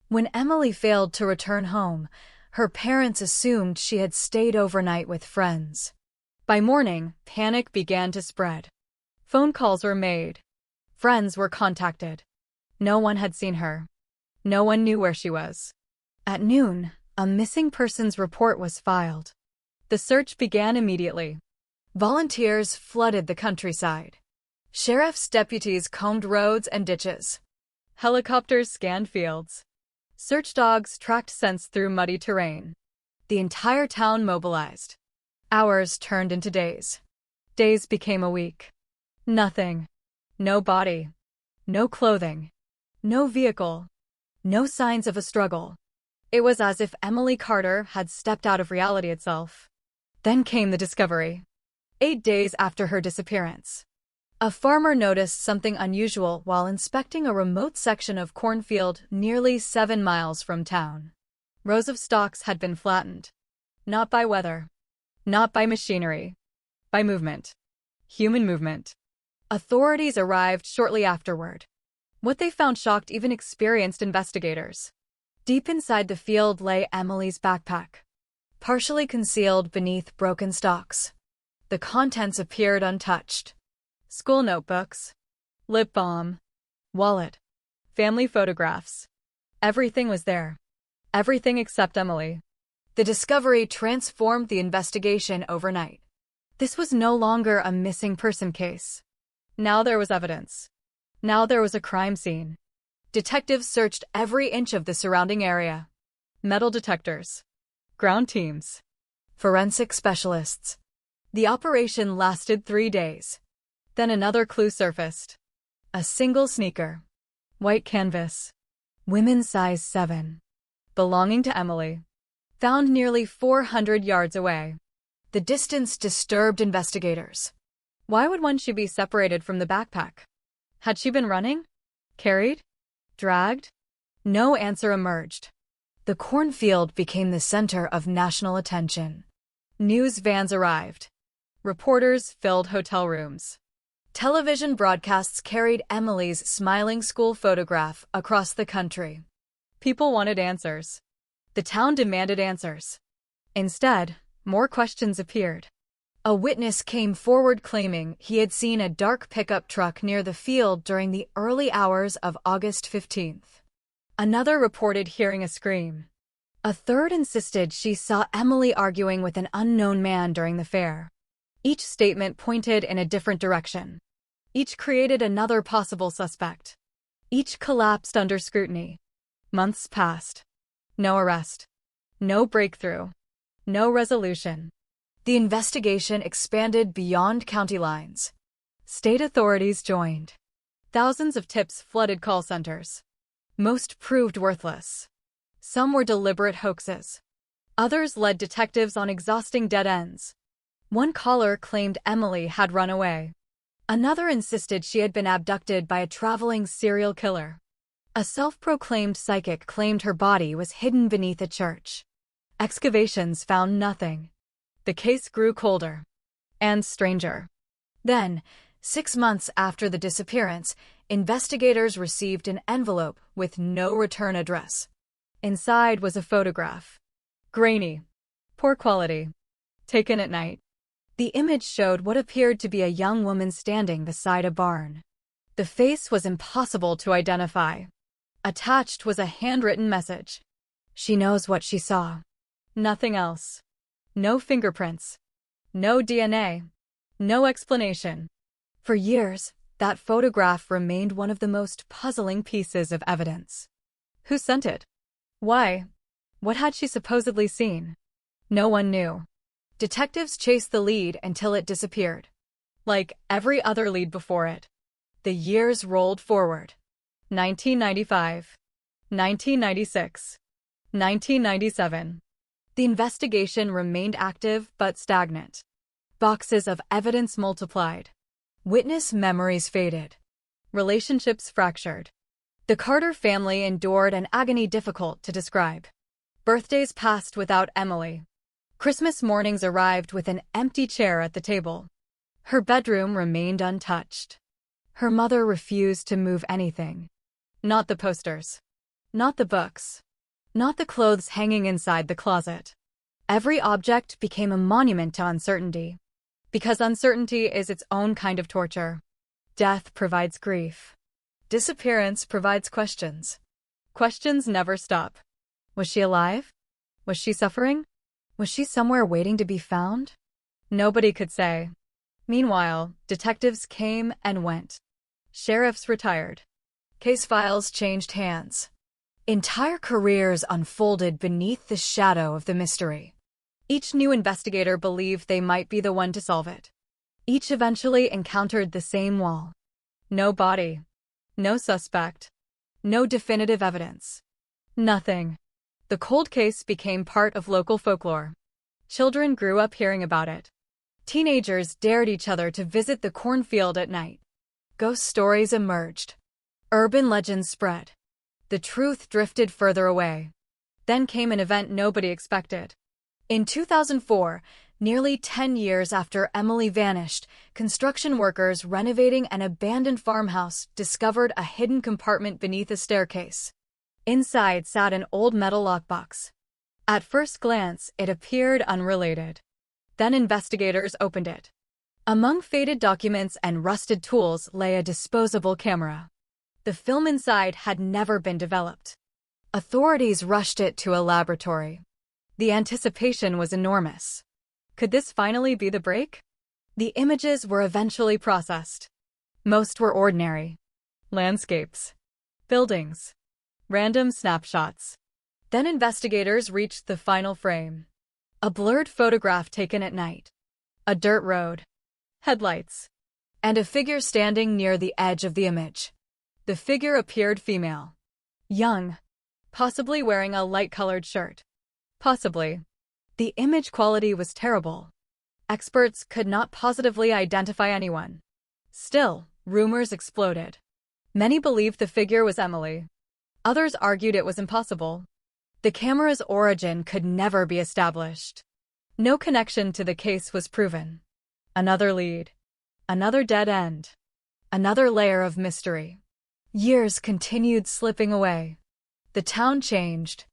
When Emily failed to return home, her parents assumed she had stayed overnight with friends. By morning, panic began to spread. Phone calls were made. Friends were contacted. No one had seen her. No one knew where she was. At noon, a missing persons report was filed. The search began immediately. Volunteers flooded the countryside. Sheriff's deputies combed roads and ditches. Helicopters scanned fields. Search dogs tracked scents through muddy terrain. The entire town mobilized. Hours turned into days. Days became a week. Nothing. No body. No clothing. No vehicle. No signs of a struggle. It was as if Emily Carter had stepped out of reality itself. Then came the discovery. 8 days after her disappearance, a farmer noticed something unusual while inspecting a remote section of cornfield nearly 7 miles from town. Rows of stalks had been flattened. Not by weather. Not by machinery. By movement. Human movement. Authorities arrived shortly afterward. What they found shocked even experienced investigators. Deep inside the field lay Emily's backpack, partially concealed beneath broken stalks. The contents appeared untouched. School notebooks, lip balm, wallet, family photographs. Everything was there. Everything except Emily. The discovery transformed the investigation overnight. This was no longer a missing person case. Now there was evidence. Now there was a crime scene. Detectives searched every inch of the surrounding area. Metal detectors, ground teams, forensic specialists. The operation lasted 3 days. Then another clue surfaced. A single sneaker. White canvas. Women's size 7. Belonging to Emily. Found nearly 400 yards away. The distance disturbed investigators. Why would she be separated from the backpack? Had she been running? Carried? Dragged? No answer emerged. The cornfield became the center of national attention. News vans arrived. Reporters filled hotel rooms. Television broadcasts carried Emily's smiling school photograph across the country. People wanted answers. The town demanded answers. Instead, more questions appeared. A witness came forward claiming he had seen a dark pickup truck near the field during the early hours of August 15th. Another reported hearing a scream. A third insisted she saw Emily arguing with an unknown man during the fair. Each statement pointed in a different direction. Each created another possible suspect. Each collapsed under scrutiny. Months passed. No arrest. No breakthrough. No resolution. The investigation expanded beyond county lines. State authorities joined. Thousands of tips flooded call centers. Most proved worthless. Some were deliberate hoaxes. Others led detectives on exhausting dead ends. One caller claimed Emily had run away. Another insisted she had been abducted by a traveling serial killer. A self-proclaimed psychic claimed her body was hidden beneath a church. Excavations found nothing. The case grew colder. And stranger. Then, 6 months after the disappearance, investigators received an envelope with no return address. Inside was a photograph. Grainy. Poor quality. Taken at night. The image showed what appeared to be a young woman standing beside a barn. The face was impossible to identify. Attached was a handwritten message. She knows what she saw. Nothing else. No fingerprints. No DNA. No explanation. For years, that photograph remained one of the most puzzling pieces of evidence. Who sent it? Why? What had she supposedly seen? No one knew. Detectives chased the lead until it disappeared. Like every other lead before it. The years rolled forward. 1995. 1996. 1997. The investigation remained active but stagnant. Boxes of evidence multiplied. Witness memories faded. Relationships fractured. The Carter family endured an agony difficult to describe. Birthdays passed without Emily. Christmas mornings arrived with an empty chair at the table. Her bedroom remained untouched. Her mother refused to move anything. Not the posters. Not the books. Not the clothes hanging inside the closet. Every object became a monument to uncertainty. Because uncertainty is its own kind of torture. Death provides grief. Disappearance provides questions. Questions never stop. Was she alive? Was she suffering? Was she somewhere waiting to be found? Nobody could say. Meanwhile, detectives came and went. Sheriffs retired. Case files changed hands. Entire careers unfolded beneath the shadow of the mystery. Each new investigator believed they might be the one to solve it. Each eventually encountered the same wall. No body. No suspect. No definitive evidence. Nothing. The cold case became part of local folklore. Children grew up hearing about it. Teenagers dared each other to visit the cornfield at night. Ghost stories emerged. Urban legends spread. The truth drifted further away. Then came an event nobody expected. In 2004, nearly 10 years after Emily vanished, construction workers renovating an abandoned farmhouse discovered a hidden compartment beneath a staircase. Inside sat an old metal lockbox. At first glance, it appeared unrelated. Then investigators opened it. Among faded documents and rusted tools lay a disposable camera. The film inside had never been developed. Authorities rushed it to a laboratory. The anticipation was enormous. Could this finally be the break? The images were eventually processed. Most were ordinary. Landscapes. Buildings. Random snapshots. Then investigators reached the final frame. A blurred photograph taken at night. A dirt road. Headlights. And a figure standing near the edge of the image. The figure appeared female. Young. Possibly wearing a light-colored shirt. Possibly. The image quality was terrible. Experts could not positively identify anyone. Still, rumors exploded. Many believed the figure was Emily. Others argued it was impossible. The camera's origin could never be established. No connection to the case was proven. Another lead. Another dead end. Another layer of mystery. Years continued slipping away. The town changed.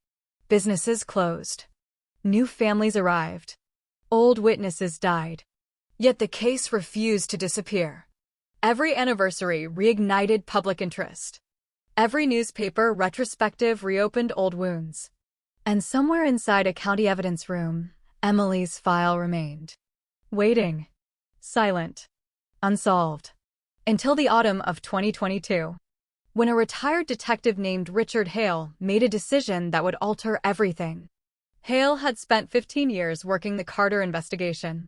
Businesses closed. New families arrived. Old witnesses died. Yet the case refused to disappear. Every anniversary reignited public interest. Every newspaper retrospective reopened old wounds. And somewhere inside a county evidence room, Emily's file remained. Waiting. Silent. Unsolved. Until the autumn of 2022. When a retired detective named Richard Hale made a decision that would alter everything. Hale had spent 15 years working the Carter investigation.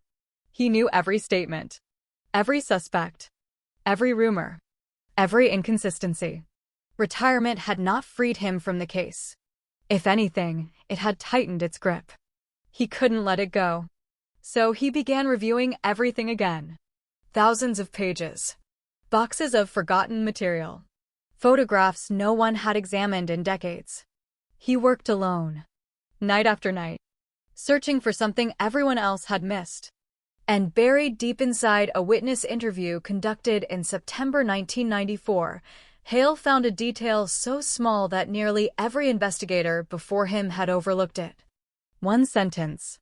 He knew every statement. Every suspect. Every rumor. Every inconsistency. Retirement had not freed him from the case. If anything, it had tightened its grip. He couldn't let it go. So he began reviewing everything again. Thousands of pages. Boxes of forgotten material. Photographs no one had examined in decades. He worked alone. Night after night. Searching for something everyone else had missed. And buried deep inside a witness interview conducted in September 1994, Hale found a detail so small that nearly every investigator before him had overlooked it. One sentence.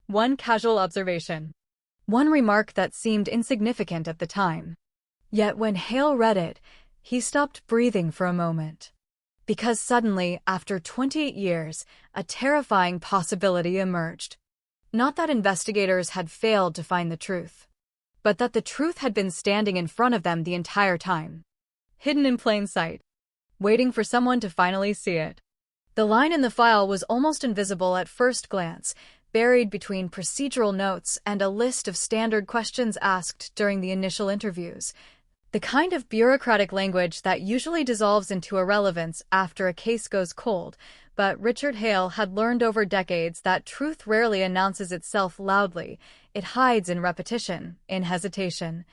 One casual observation. One remark that seemed insignificant at the time. Yet when Hale read it, he stopped breathing for a moment. Because suddenly, after 28 years, a terrifying possibility emerged. Not that investigators had failed to find the truth, but that the truth had been standing in front of them the entire time. Hidden in plain sight. Waiting for someone to finally see it. The line in the file was almost invisible at first glance, buried between procedural notes and a list of standard questions asked during the initial interviews. The kind of bureaucratic language that usually dissolves into irrelevance after a case goes cold, but Richard Hale had learned over decades that truth rarely announces itself loudly. It hides in repetition, in hesitation.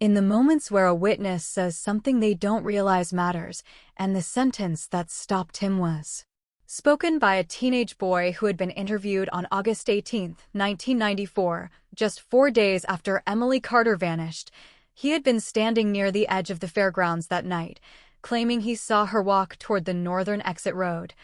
In the moments where a witness says something they don't realize matters, and the sentence that stopped him was spoken by a teenage boy who had been interviewed on August 18, 1994, just 4 days after Emily Carter vanished. He had been standing near the edge of the fairgrounds that night, claiming he saw her walk toward the northern exit road.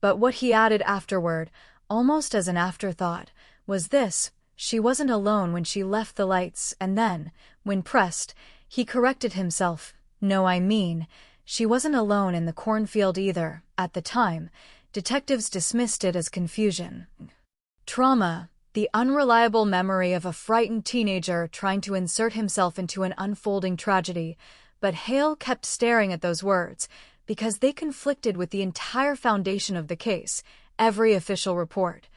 But what he added afterward, almost as an afterthought, was this: she wasn't alone when she left the lights, and then, when pressed, he corrected himself. No, I mean, she wasn't alone in the cornfield either. At the time, detectives dismissed it as confusion. Trauma. The unreliable memory of a frightened teenager trying to insert himself into an unfolding tragedy, but Hale kept staring at those words, because they conflicted with the entire foundation of the case, every official report.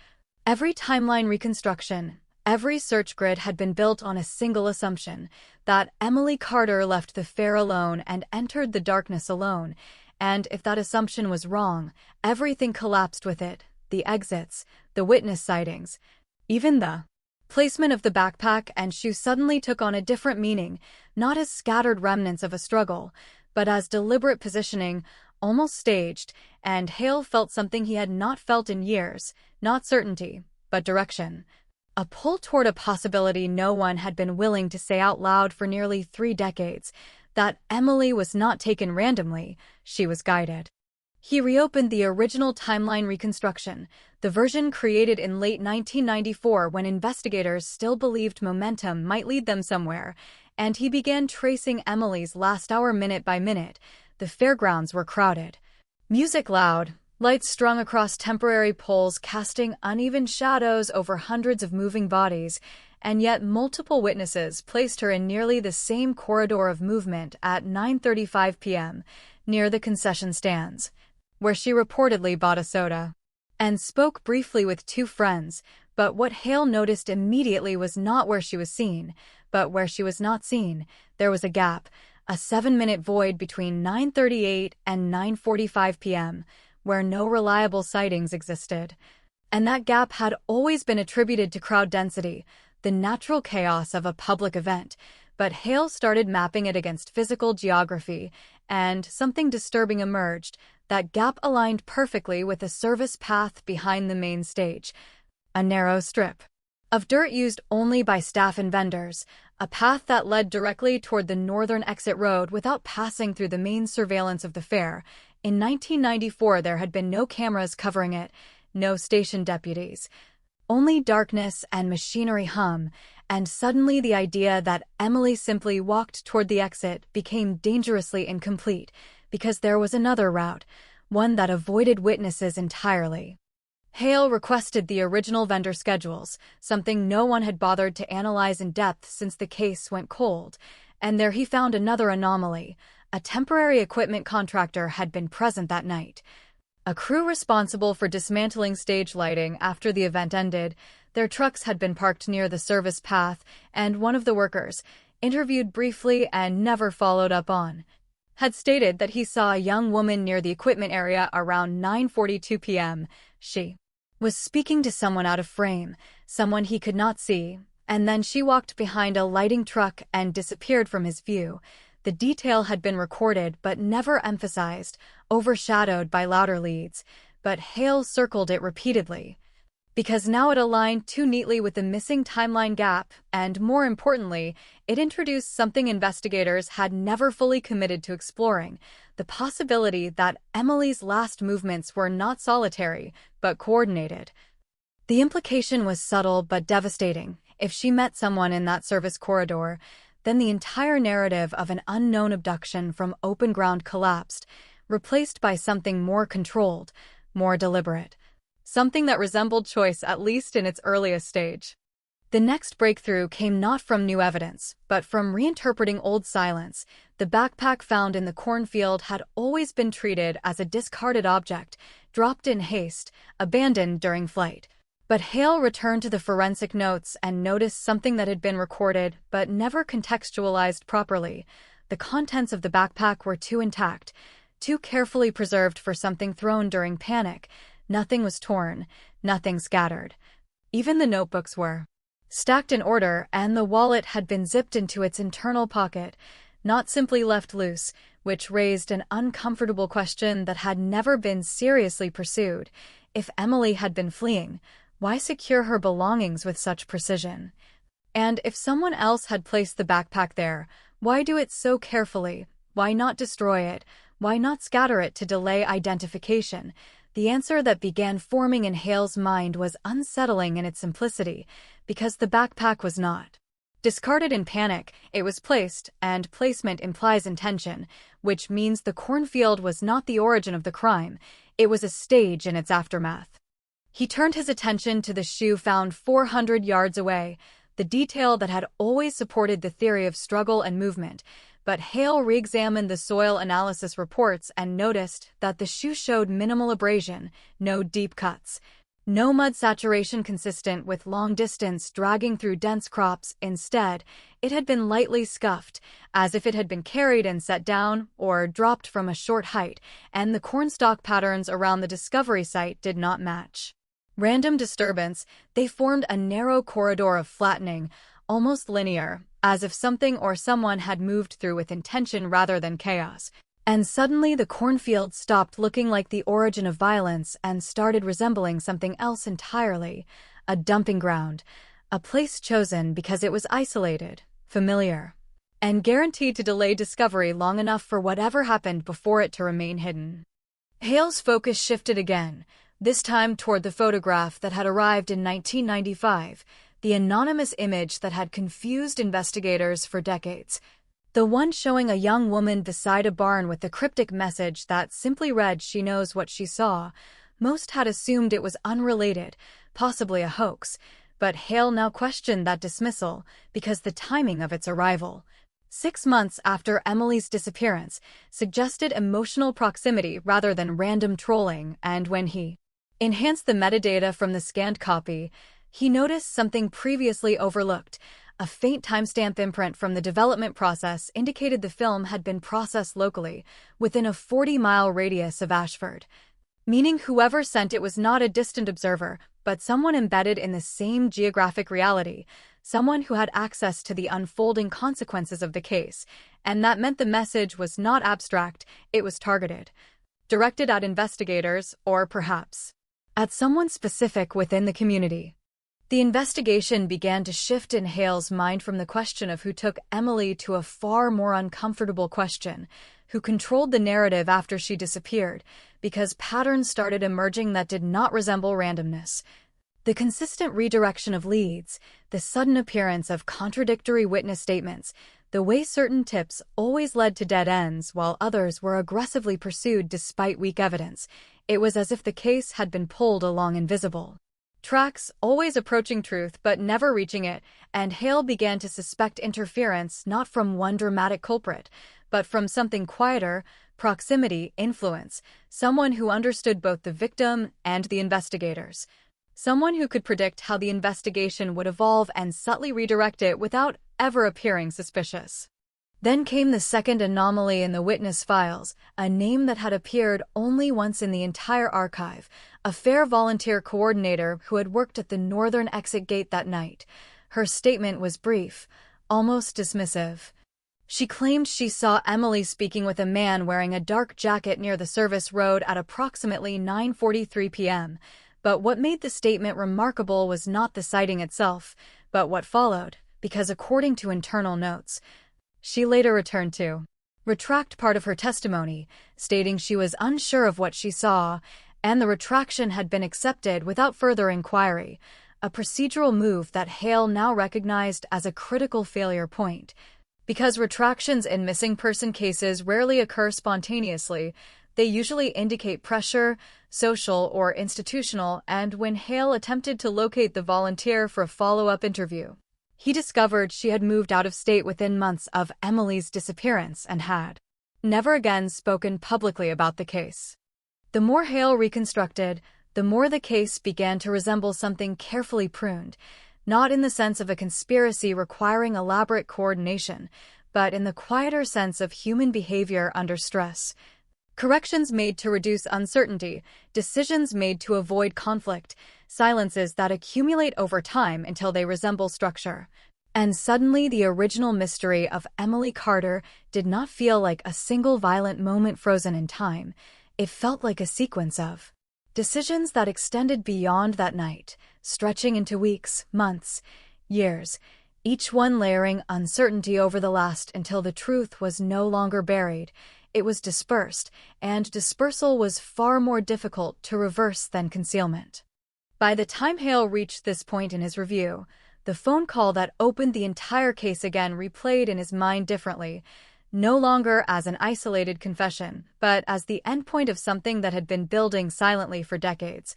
Every timeline reconstruction, every search grid had been built on a single assumption, that Emily Carter left the fair alone and entered the darkness alone. And if that assumption was wrong, everything collapsed with it. The exits, the witness sightings, even the placement of the backpack and shoe suddenly took on a different meaning, not as scattered remnants of a struggle, but as deliberate positioning, almost staged, and Hale felt something he had not felt in years, not certainty, but direction. A pull toward a possibility no one had been willing to say out loud for nearly 3 decades, that Emily was not taken randomly, she was guided. He reopened the original timeline reconstruction, the version created in late 1994 when investigators still believed momentum might lead them somewhere, and he began tracing Emily's last hour minute by minute. The fairgrounds were crowded. Music loud, lights strung across temporary poles casting uneven shadows over hundreds of moving bodies, and yet multiple witnesses placed her in nearly the same corridor of movement at 9:35 p.m., near the concession stands, where she reportedly bought a soda, and spoke briefly with 2 friends, but what Hale noticed immediately was not where she was seen, but where she was not seen. There was a gap, a 7-minute void between 9:38 and 9:45 p.m., where no reliable sightings existed. And that gap had always been attributed to crowd density, the natural chaos of a public event, but Hale started mapping it against physical geography, and something disturbing emerged. That gap aligned perfectly with the service path behind the main stage, a narrow strip of dirt used only by staff and vendors, a path that led directly toward the northern exit road without passing through the main surveillance of the fair. In 1994, there had been no cameras covering it, no station deputies, only darkness and machinery hum, and suddenly the idea that Emily simply walked toward the exit became dangerously incomplete, because there was another route, one that avoided witnesses entirely. Hale requested the original vendor schedules, something no one had bothered to analyze in depth since the case went cold, and there he found another anomaly. A temporary equipment contractor had been present that night. A crew responsible for dismantling stage lighting after the event ended. Their trucks had been parked near the service path, and one of the workers, interviewed briefly and never followed up on, had stated that he saw a young woman near the equipment area around 9:42 p.m. She was speaking to someone out of frame, someone he could not see, and then she walked behind a lighting truck and disappeared from his view. The detail had been recorded but never emphasized, overshadowed by louder leads, but Hale circled it repeatedly, because now it aligned too neatly with the missing timeline gap, and more importantly, it introduced something investigators had never fully committed to exploring, the possibility that Emily's last movements were not solitary, but coordinated. The implication was subtle but devastating. If she met someone in that service corridor, then the entire narrative of an unknown abduction from open ground collapsed, replaced by something more controlled, more deliberate. Something that resembled choice, at least in its earliest stage. The next breakthrough came not from new evidence, but from reinterpreting old silence. The backpack found in the cornfield had always been treated as a discarded object, dropped in haste, abandoned during flight. But Hale returned to the forensic notes and noticed something that had been recorded but never contextualized properly. The contents of the backpack were too intact, too carefully preserved for something thrown during panic. Nothing was torn, nothing scattered. Even the notebooks were stacked in order, and the wallet had been zipped into its internal pocket, not simply left loose, which raised an uncomfortable question that had never been seriously pursued. If Emily had been fleeing, why secure her belongings with such precision? And if someone else had placed the backpack there, why do it so carefully? Why not destroy it? Why not scatter it to delay identification? The answer that began forming in Hale's mind was unsettling in its simplicity, because the backpack was not discarded in panic. It was placed, and placement implies intention, which means the cornfield was not the origin of the crime. It was a stage in its aftermath. He turned his attention to the shoe found 400 yards away, the detail that had always supported the theory of struggle and movement. But Hale re-examined the soil analysis reports and noticed that the shoe showed minimal abrasion, no deep cuts. No mud saturation consistent with long distance dragging through dense crops. Instead, it had been lightly scuffed, as if it had been carried and set down or dropped from a short height, and the cornstalk patterns around the discovery site did not match. Random disturbance, they formed a narrow corridor of flattening, almost linear, as if something or someone had moved through with intention rather than chaos. And suddenly the cornfield stopped looking like the origin of violence and started resembling something else entirely, a dumping ground, a place chosen because it was isolated, familiar, and guaranteed to delay discovery long enough for whatever happened before it to remain hidden. Hale's focus shifted again, this time toward the photograph that had arrived in 1995, the anonymous image that had confused investigators for decades. The one showing a young woman beside a barn with the cryptic message that simply read, "She knows what she saw." Most had assumed it was unrelated, possibly a hoax, but Hale now questioned that dismissal because the timing of its arrival, 6 months after Emily's disappearance, suggested emotional proximity rather than random trolling, and when he enhanced the metadata from the scanned copy, he noticed something previously overlooked. A faint timestamp imprint from the development process indicated the film had been processed locally, within a 40-mile radius of Ashford, meaning whoever sent it was not a distant observer, but someone embedded in the same geographic reality, someone who had access to the unfolding consequences of the case, and that meant the message was not abstract, it was targeted, directed at investigators, or perhaps at someone specific within the community. The investigation began to shift in Hale's mind from the question of who took Emily to a far more uncomfortable question: who controlled the narrative after she disappeared, because patterns started emerging that did not resemble randomness. The consistent redirection of leads, the sudden appearance of contradictory witness statements, the way certain tips always led to dead ends while others were aggressively pursued despite weak evidence. It was as if the case had been pulled along invisible tracks, always approaching truth but never reaching it, and Hale began to suspect interference not from one dramatic culprit, but from something quieter: proximity, influence, someone who understood both the victim and the investigators, someone who could predict how the investigation would evolve and subtly redirect it without ever appearing suspicious. Then came the second anomaly in the witness files, a name that had appeared only once in the entire archive, a fair volunteer coordinator who had worked at the northern exit gate that night. Her statement was brief, almost dismissive. She claimed she saw Emily speaking with a man wearing a dark jacket near the service road at approximately 9:43 p.m., but what made the statement remarkable was not the sighting itself, but what followed, because according to internal notes, she later returned to retract part of her testimony, stating she was unsure of what she saw, and the retraction had been accepted without further inquiry, a procedural move that Hale now recognized as a critical failure point. Because retractions in missing person cases rarely occur spontaneously, they usually indicate pressure, social or institutional, and when Hale attempted to locate the volunteer for a follow-up interview, he discovered she had moved out of state within months of Emily's disappearance and had never again spoken publicly about the case. The more Hale reconstructed, the more the case began to resemble something carefully pruned, not in the sense of a conspiracy requiring elaborate coordination, but in the quieter sense of human behavior under stress. Corrections made to reduce uncertainty, decisions made to avoid conflict, silences that accumulate over time until they resemble structure. And suddenly the original mystery of Emily Carter did not feel like a single violent moment frozen in time. It felt like a sequence of decisions that extended beyond that night, stretching into weeks, months, years, each one layering uncertainty over the last until the truth was no longer buried. It was dispersed, and dispersal was far more difficult to reverse than concealment. By the time Hale reached this point in his review, the phone call that opened the entire case again replayed in his mind differently, no longer as an isolated confession, but as the endpoint of something that had been building silently for decades.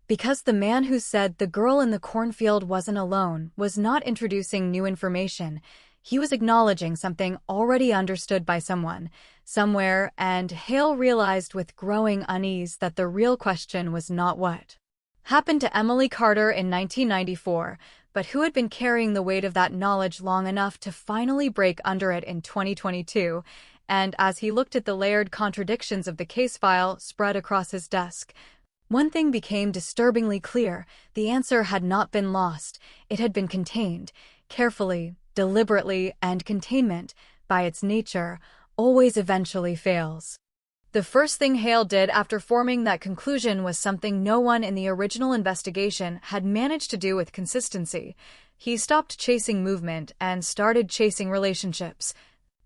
Because the man who said the girl in the cornfield wasn't alone was not introducing new information, he was acknowledging something already understood by someone, somewhere, and Hale realized with growing unease that the real question was not what happened to Emily Carter in 1994, but who had been carrying the weight of that knowledge long enough to finally break under it in 2022, and as he looked at the layered contradictions of the case file spread across his desk, one thing became disturbingly clear: the answer had not been lost, it had been contained, carefully, deliberately, and containment, by its nature, always eventually fails. The first thing Hale did after forming that conclusion was something no one in the original investigation had managed to do with consistency. He stopped chasing movement and started chasing relationships.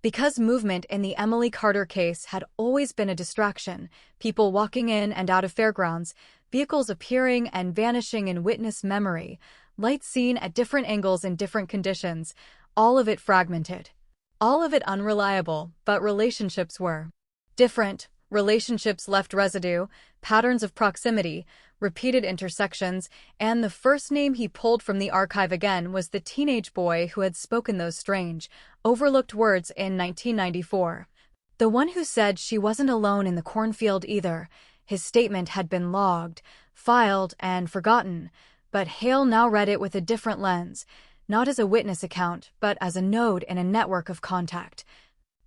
Because movement in the Emily Carter case had always been a distraction, people walking in and out of fairgrounds, vehicles appearing and vanishing in witness memory, lights seen at different angles in different conditions, all of it fragmented. All of it unreliable, but relationships were different. Relationships left residue, patterns of proximity, repeated intersections, and the first name he pulled from the archive again was the teenage boy who had spoken those strange, overlooked words in 1994. The one who said she wasn't alone in the cornfield either. His statement had been logged, filed, and forgotten, but Hale now read it with a different lens, not as a witness account, but as a node in a network of contact.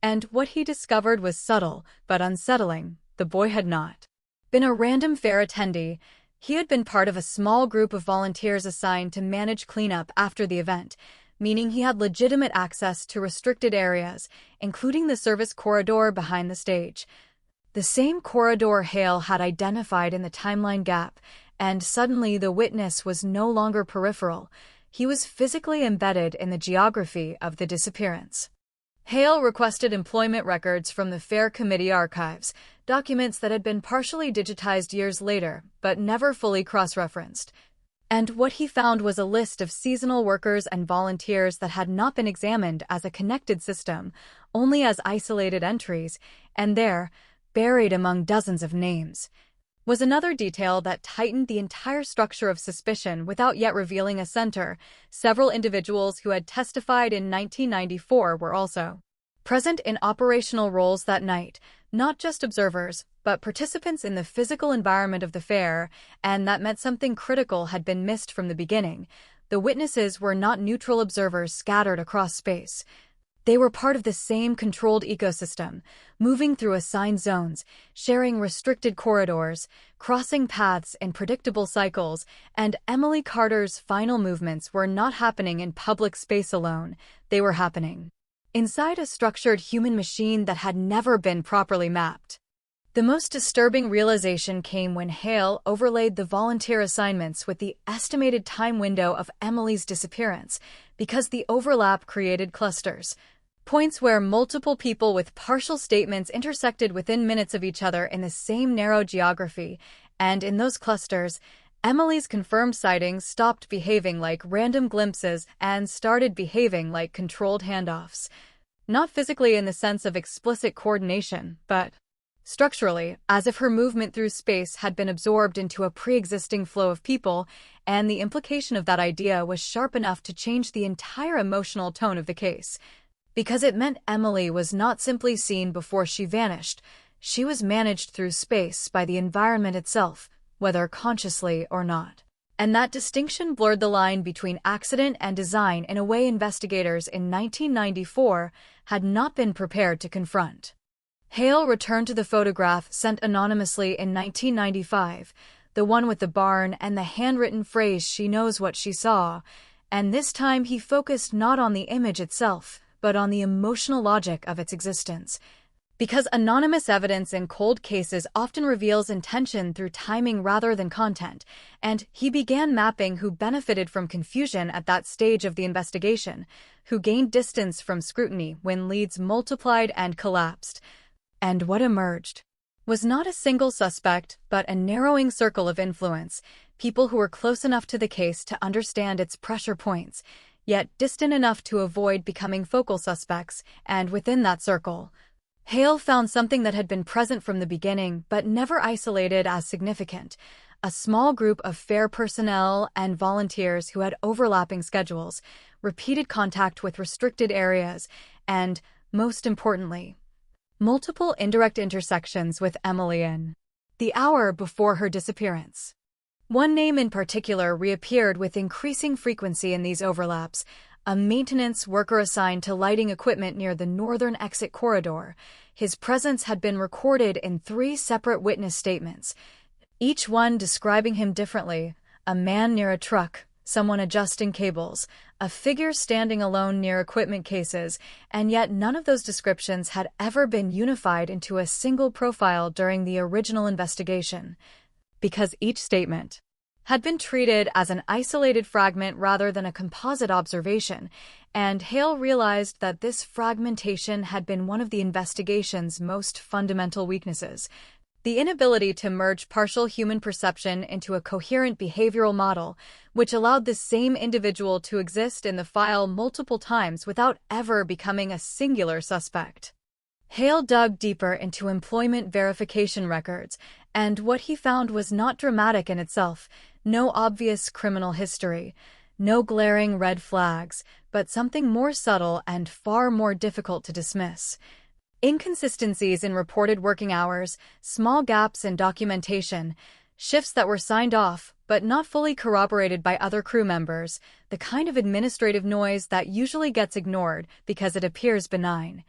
And what he discovered was subtle, but unsettling. The boy had not been a random fair attendee. He had been part of a small group of volunteers assigned to manage cleanup after the event, meaning he had legitimate access to restricted areas, including the service corridor behind the stage. The same corridor Hale had identified in the timeline gap, and suddenly the witness was no longer peripheral. He was physically embedded in the geography of the disappearance. Hale requested employment records from the Fair Committee archives, documents that had been partially digitized years later, but never fully cross-referenced. And what he found was a list of seasonal workers and volunteers that had not been examined as a connected system, only as isolated entries, and there, buried among dozens of names, was another detail that tightened the entire structure of suspicion without yet revealing a center. Several individuals who had testified in 1994 were also present in operational roles that night, not just observers, but participants in the physical environment of the fair, and that meant something critical had been missed from the beginning. The witnesses were not neutral observers scattered across space. They were part of the same controlled ecosystem, moving through assigned zones, sharing restricted corridors, crossing paths in predictable cycles, and Emily Carter's final movements were not happening in public space alone. They were happening inside a structured human machine that had never been properly mapped. The most disturbing realization came when Hale overlaid the volunteer assignments with the estimated time window of Emily's disappearance, because the overlap created clusters, points where multiple people with partial statements intersected within minutes of each other in the same narrow geography, and in those clusters, Emily's confirmed sightings stopped behaving like random glimpses and started behaving like controlled handoffs. Not physically in the sense of explicit coordination, but structurally, as if her movement through space had been absorbed into a pre-existing flow of people, and the implication of that idea was sharp enough to change the entire emotional tone of the case. Because it meant Emily was not simply seen before she vanished, she was managed through space by the environment itself, whether consciously or not. And that distinction blurred the line between accident and design in a way investigators in 1994 had not been prepared to confront. Hale returned to the photograph sent anonymously in 1995, the one with the barn and the handwritten phrase "she knows what she saw," and this time he focused not on the image itself, but on the emotional logic of its existence. Because anonymous evidence in cold cases often reveals intention through timing rather than content, and he began mapping who benefited from confusion at that stage of the investigation, who gained distance from scrutiny when leads multiplied and collapsed. And what emerged was not a single suspect, but a narrowing circle of influence, people who were close enough to the case to understand its pressure points, yet distant enough to avoid becoming focal suspects, and within that circle, Hale found something that had been present from the beginning but never isolated as significant: a small group of fair personnel and volunteers who had overlapping schedules, repeated contact with restricted areas, and, most importantly, multiple indirect intersections with Emily in the hour before her disappearance. One name in particular reappeared with increasing frequency in these overlaps, a maintenance worker assigned to lighting equipment near the northern exit corridor. His presence had been recorded in 3 separate witness statements, each one describing him differently: a man near a truck, someone adjusting cables, a figure standing alone near equipment cases, and yet none of those descriptions had ever been unified into a single profile during the original investigation, because each statement had been treated as an isolated fragment rather than a composite observation, and Hale realized that this fragmentation had been one of the investigation's most fundamental weaknesses. The inability to merge partial human perception into a coherent behavioral model, which allowed the same individual to exist in the file multiple times without ever becoming a singular suspect. Hale dug deeper into employment verification records, and what he found was not dramatic in itself: no obvious criminal history, no glaring red flags, but something more subtle and far more difficult to dismiss. Inconsistencies in reported working hours, small gaps in documentation, shifts that were signed off but not fully corroborated by other crew members, the kind of administrative noise that usually gets ignored because it appears benign.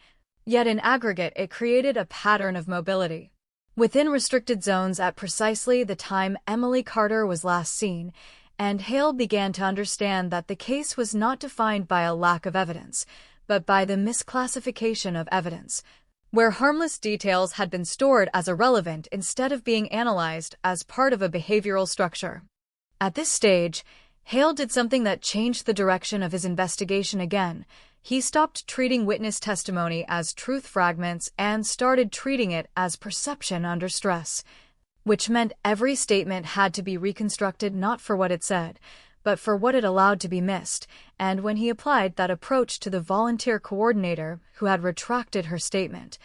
Yet in aggregate, it created a pattern of mobility. Within restricted zones at precisely the time Emily Carter was last seen, and Hale began to understand that the case was not defined by a lack of evidence, but by the misclassification of evidence, where harmless details had been stored as irrelevant instead of being analyzed as part of a behavioral structure. At this stage, Hale did something that changed the direction of his investigation again. He stopped treating witness testimony as truth fragments and started treating it as perception under stress, which meant every statement had to be reconstructed not for what it said, but for what it allowed to be missed. And when he applied that approach to the volunteer coordinator who had retracted her statement,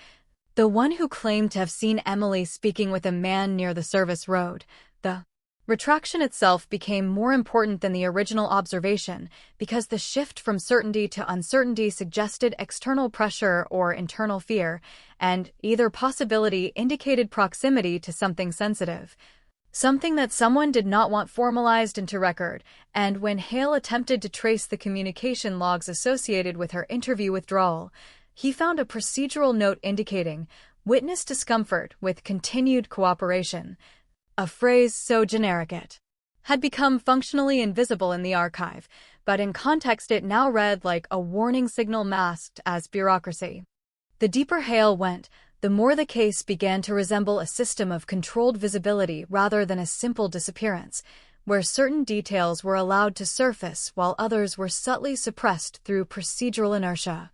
the one who claimed to have seen Emily speaking with a man near the service road, the retraction itself became more important than the original observation because the shift from certainty to uncertainty suggested external pressure or internal fear, and either possibility indicated proximity to something sensitive, something that someone did not want formalized into record. And when Hale attempted to trace the communication logs associated with her interview withdrawal, he found a procedural note indicating witness discomfort with continued cooperation, a phrase so generic it had become functionally invisible in the archive, but in context it now read like a warning signal masked as bureaucracy. The deeper Hale went, the more the case began to resemble a system of controlled visibility rather than a simple disappearance, where certain details were allowed to surface while others were subtly suppressed through procedural inertia.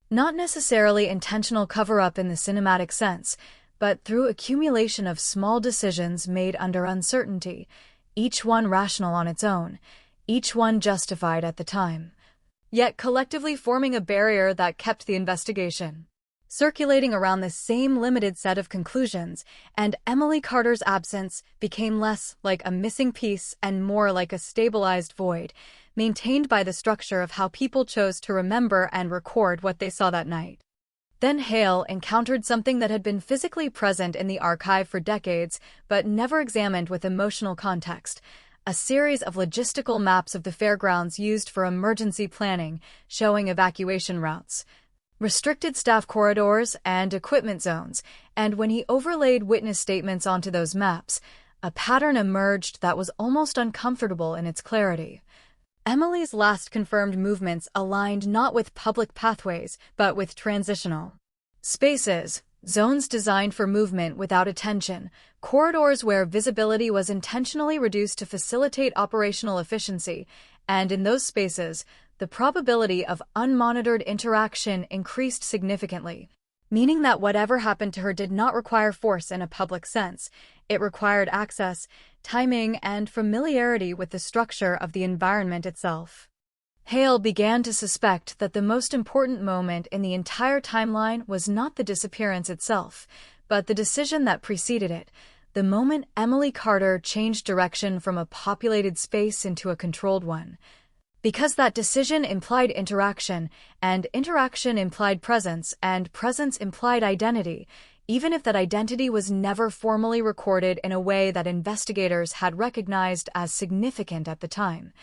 Not necessarily intentional cover-up in the cinematic sense, but through accumulation of small decisions made under uncertainty, each one rational on its own, each one justified at the time, yet collectively forming a barrier that kept the investigation circulating around the same limited set of conclusions, and Emily Carter's absence became less like a missing piece and more like a stabilized void, maintained by the structure of how people chose to remember and record what they saw that night. Then Hale encountered something that had been physically present in the archive for decades, but never examined with emotional context: a series of logistical maps of the fairgrounds used for emergency planning, showing evacuation routes, restricted staff corridors, and equipment zones. And when he overlaid witness statements onto those maps, a pattern emerged that was almost uncomfortable in its clarity. Emily's last confirmed movements aligned not with public pathways, but with transitional spaces, zones designed for movement without attention, corridors where visibility was intentionally reduced to facilitate operational efficiency, and in those spaces, the probability of unmonitored interaction increased significantly, meaning that whatever happened to her did not require force in a public sense. It required access, timing, and familiarity with the structure of the environment itself. Hale began to suspect that the most important moment in the entire timeline was not the disappearance itself, but the decision that preceded it, the moment Emily Carter changed direction from a populated space into a controlled one. Because that decision implied interaction, and interaction implied presence, and presence implied identity, even if that identity was never formally recorded in a way that investigators had recognized as significant at the time.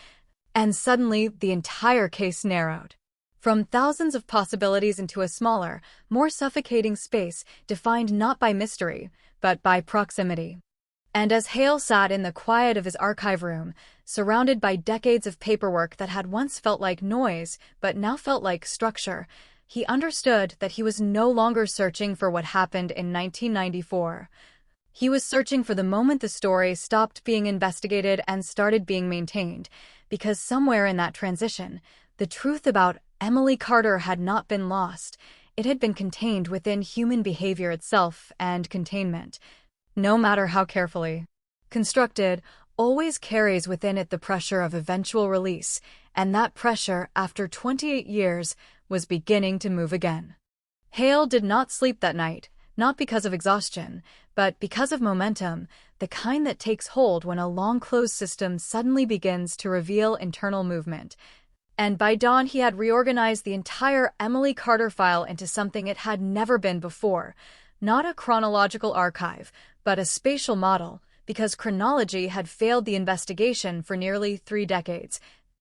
And suddenly, the entire case narrowed. From thousands of possibilities into a smaller, more suffocating space defined not by mystery, but by proximity. And as Hale sat in the quiet of his archive room, surrounded by decades of paperwork that had once felt like noise but now felt like structure, he understood that he was no longer searching for what happened in 1994. He was searching for the moment the story stopped being investigated and started being maintained, because somewhere in that transition, the truth about Emily Carter had not been lost. It had been contained within human behavior itself, and containment, no matter how carefully constructed, always carries within it the pressure of eventual release, and that pressure, after 28 years, was beginning to move again. Hale did not sleep that night, not because of exhaustion, but because of momentum, the kind that takes hold when a long-closed system suddenly begins to reveal internal movement. And by dawn he had reorganized the entire Emily Carter file into something it had never been before, not a chronological archive, but a spatial model, because chronology had failed the investigation for nearly 3 decades.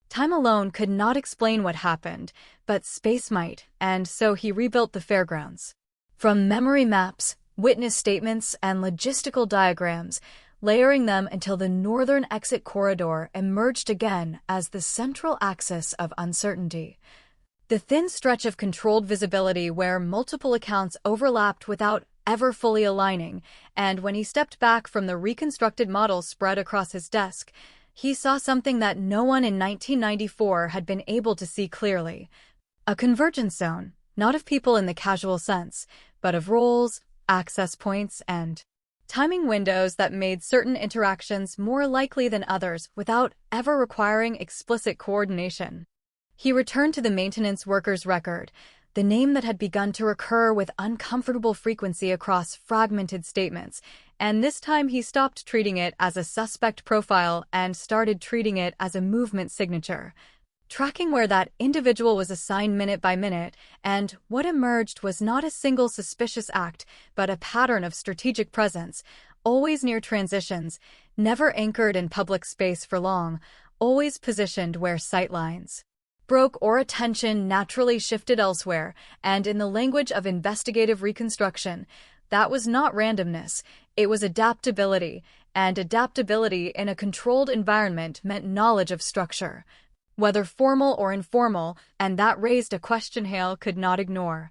Time alone could not explain what happened, but space might, and so he rebuilt the fairgrounds. From memory maps, witness statements, and logistical diagrams, layering them until the northern exit corridor emerged again as the central axis of uncertainty. The thin stretch of controlled visibility where multiple accounts overlapped without ever fully aligning, and when he stepped back from the reconstructed model spread across his desk, he saw something that no one in 1994 had been able to see clearly. A convergence zone, not of people in the casual sense, but of roles, access points, and timing windows that made certain interactions more likely than others without ever requiring explicit coordination. He returned to the maintenance worker's record, the name that had begun to recur with uncomfortable frequency across fragmented statements, and this time he stopped treating it as a suspect profile and started treating it as a movement signature, tracking where that individual was assigned minute by minute, and what emerged was not a single suspicious act, but a pattern of strategic presence, always near transitions, never anchored in public space for long, always positioned where sightlines broke or attention naturally shifted elsewhere, and in the language of investigative reconstruction, that was not randomness, it was adaptability, and adaptability in a controlled environment meant knowledge of structure, whether formal or informal, and that raised a question Hale could not ignore.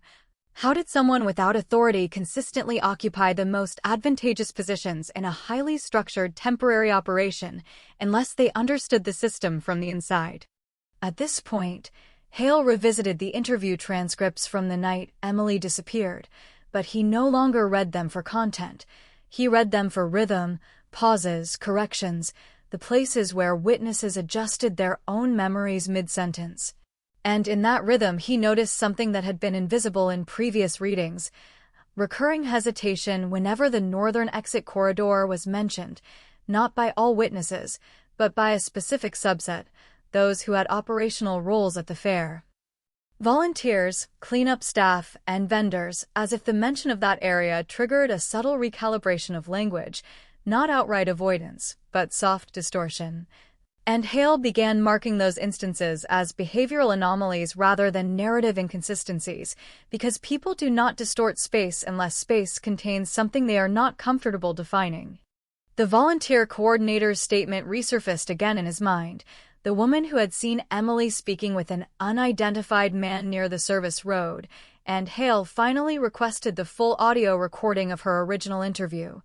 How did someone without authority consistently occupy the most advantageous positions in a highly structured temporary operation unless they understood the system from the inside? At this point, Hale revisited the interview transcripts from the night Emily disappeared, but he no longer read them for content. He read them for rhythm, pauses, corrections, the places where witnesses adjusted their own memories mid-sentence. And in that rhythm he noticed something that had been invisible in previous readings: recurring hesitation whenever the northern exit corridor was mentioned, not by all witnesses, but by a specific subset, those who had operational roles at the fair. Volunteers, cleanup staff, and vendors, as if the mention of that area triggered a subtle recalibration of language, not outright avoidance, but soft distortion. And Hale began marking those instances as behavioral anomalies rather than narrative inconsistencies, because people do not distort space unless space contains something they are not comfortable defining. The volunteer coordinator's statement resurfaced again in his mind. The woman who had seen Emily speaking with an unidentified man near the service road, and Hale finally requested the full audio recording of her original interview.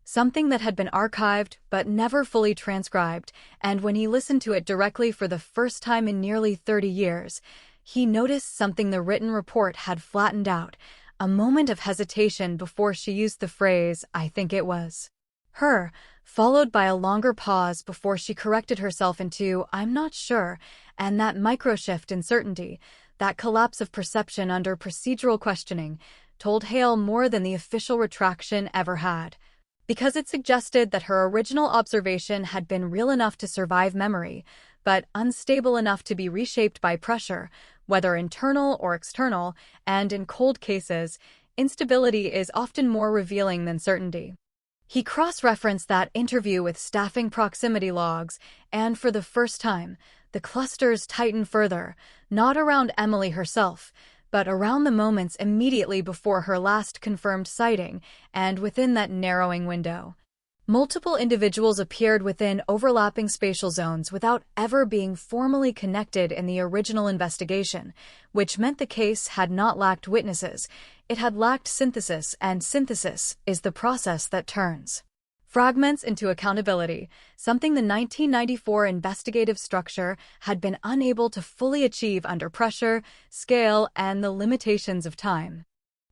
Something that had been archived but never fully transcribed, and when he listened to it directly for the first time in nearly 30 years, he noticed something the written report had flattened out, a moment of hesitation before she used the phrase, "I think it was her," followed by a longer pause before she corrected herself into, "I'm not sure," and that micro-shift in certainty, that collapse of perception under procedural questioning, told Hale more than the official retraction ever had. Because it suggested that her original observation had been real enough to survive memory, but unstable enough to be reshaped by pressure, whether internal or external, and in cold cases, instability is often more revealing than certainty. He cross-referenced that interview with staffing proximity logs, and for the first time, the clusters tightened further, not around Emily herself, but around the moments immediately before her last confirmed sighting and within that narrowing window. Multiple individuals appeared within overlapping spatial zones without ever being formally connected in the original investigation, which meant the case had not lacked witnesses. It had lacked synthesis, and synthesis is the process that turns fragments into accountability, something the 1994 investigative structure had been unable to fully achieve under pressure, scale, and the limitations of time.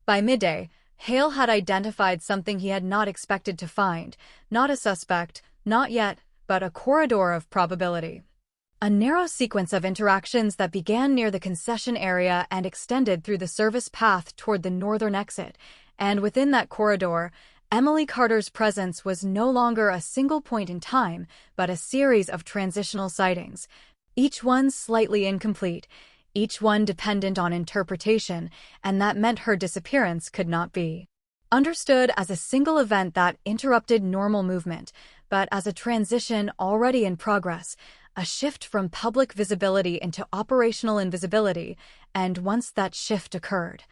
By midday, Hale had identified something he had not expected to find, not a suspect, not yet, but a corridor of probability. A narrow sequence of interactions that began near the concession area and extended through the service path toward the northern exit, and within that corridor, Emily Carter's presence was no longer a single point in time, but a series of transitional sightings, each one slightly incomplete, each one dependent on interpretation, and that meant her disappearance could not be understood as a single event that interrupted normal movement, but as a transition already in progress, a shift from public visibility into operational invisibility, and once that shift occurred,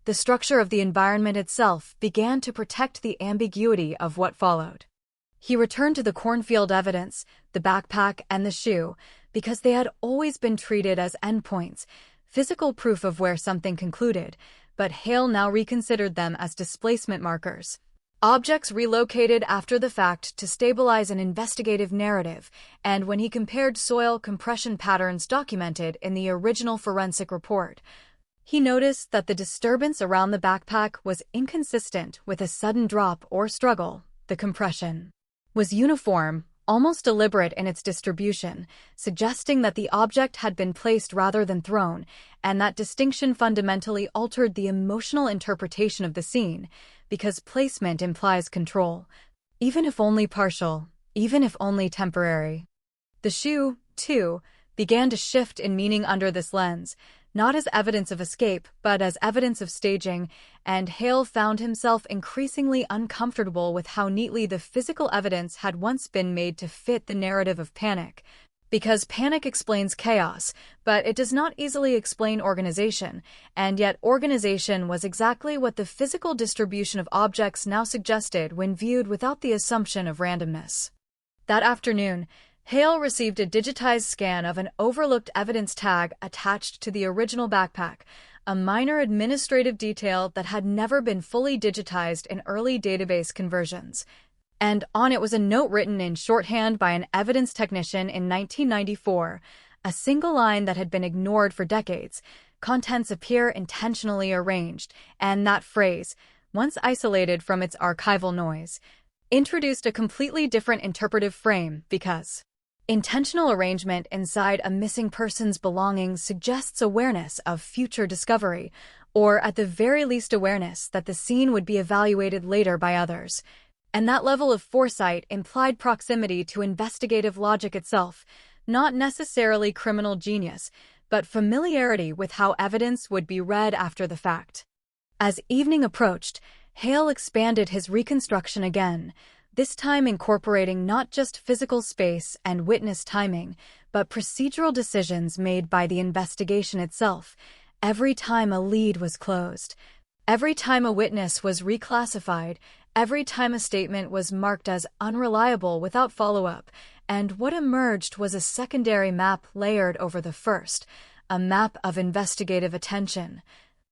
the structure of the environment itself began to protect the ambiguity of what followed. He returned to the cornfield evidence, the backpack, and the shoe, because they had always been treated as endpoints, physical proof of where something concluded, but Hale now reconsidered them as displacement markers. Objects relocated after the fact to stabilize an investigative narrative, and when he compared soil compression patterns documented in the original forensic report, he noticed that the disturbance around the backpack was inconsistent with a sudden drop or struggle. The compression was uniform, almost deliberate in its distribution, suggesting that the object had been placed rather than thrown, and that distinction fundamentally altered the emotional interpretation of the scene, because placement implies control, even if only partial, even if only temporary. The shoe, too, began to shift in meaning under this lens, not as evidence of escape, but as evidence of staging, and Hale found himself increasingly uncomfortable with how neatly the physical evidence had once been made to fit the narrative of panic. Because panic explains chaos, but it does not easily explain organization, and yet organization was exactly what the physical distribution of objects now suggested when viewed without the assumption of randomness. That afternoon, Hale received a digitized scan of an overlooked evidence tag attached to the original backpack, a minor administrative detail that had never been fully digitized in early database conversions. And on it was a note written in shorthand by an evidence technician in 1994, a single line that had been ignored for decades. Contents appear intentionally arranged, and that phrase, once isolated from its archival noise, introduced a completely different interpretive frame because intentional arrangement inside a missing person's belongings suggests awareness of future discovery, or at the very least awareness that the scene would be evaluated later by others. And that level of foresight implied proximity to investigative logic itself, not necessarily criminal genius, but familiarity with how evidence would be read after the fact. As evening approached, Hale expanded his reconstruction again, this time incorporating not just physical space and witness timing, but procedural decisions made by the investigation itself, every time a lead was closed, every time a witness was reclassified, every time a statement was marked as unreliable without follow-up, and what emerged was a secondary map layered over the first, a map of investigative attention,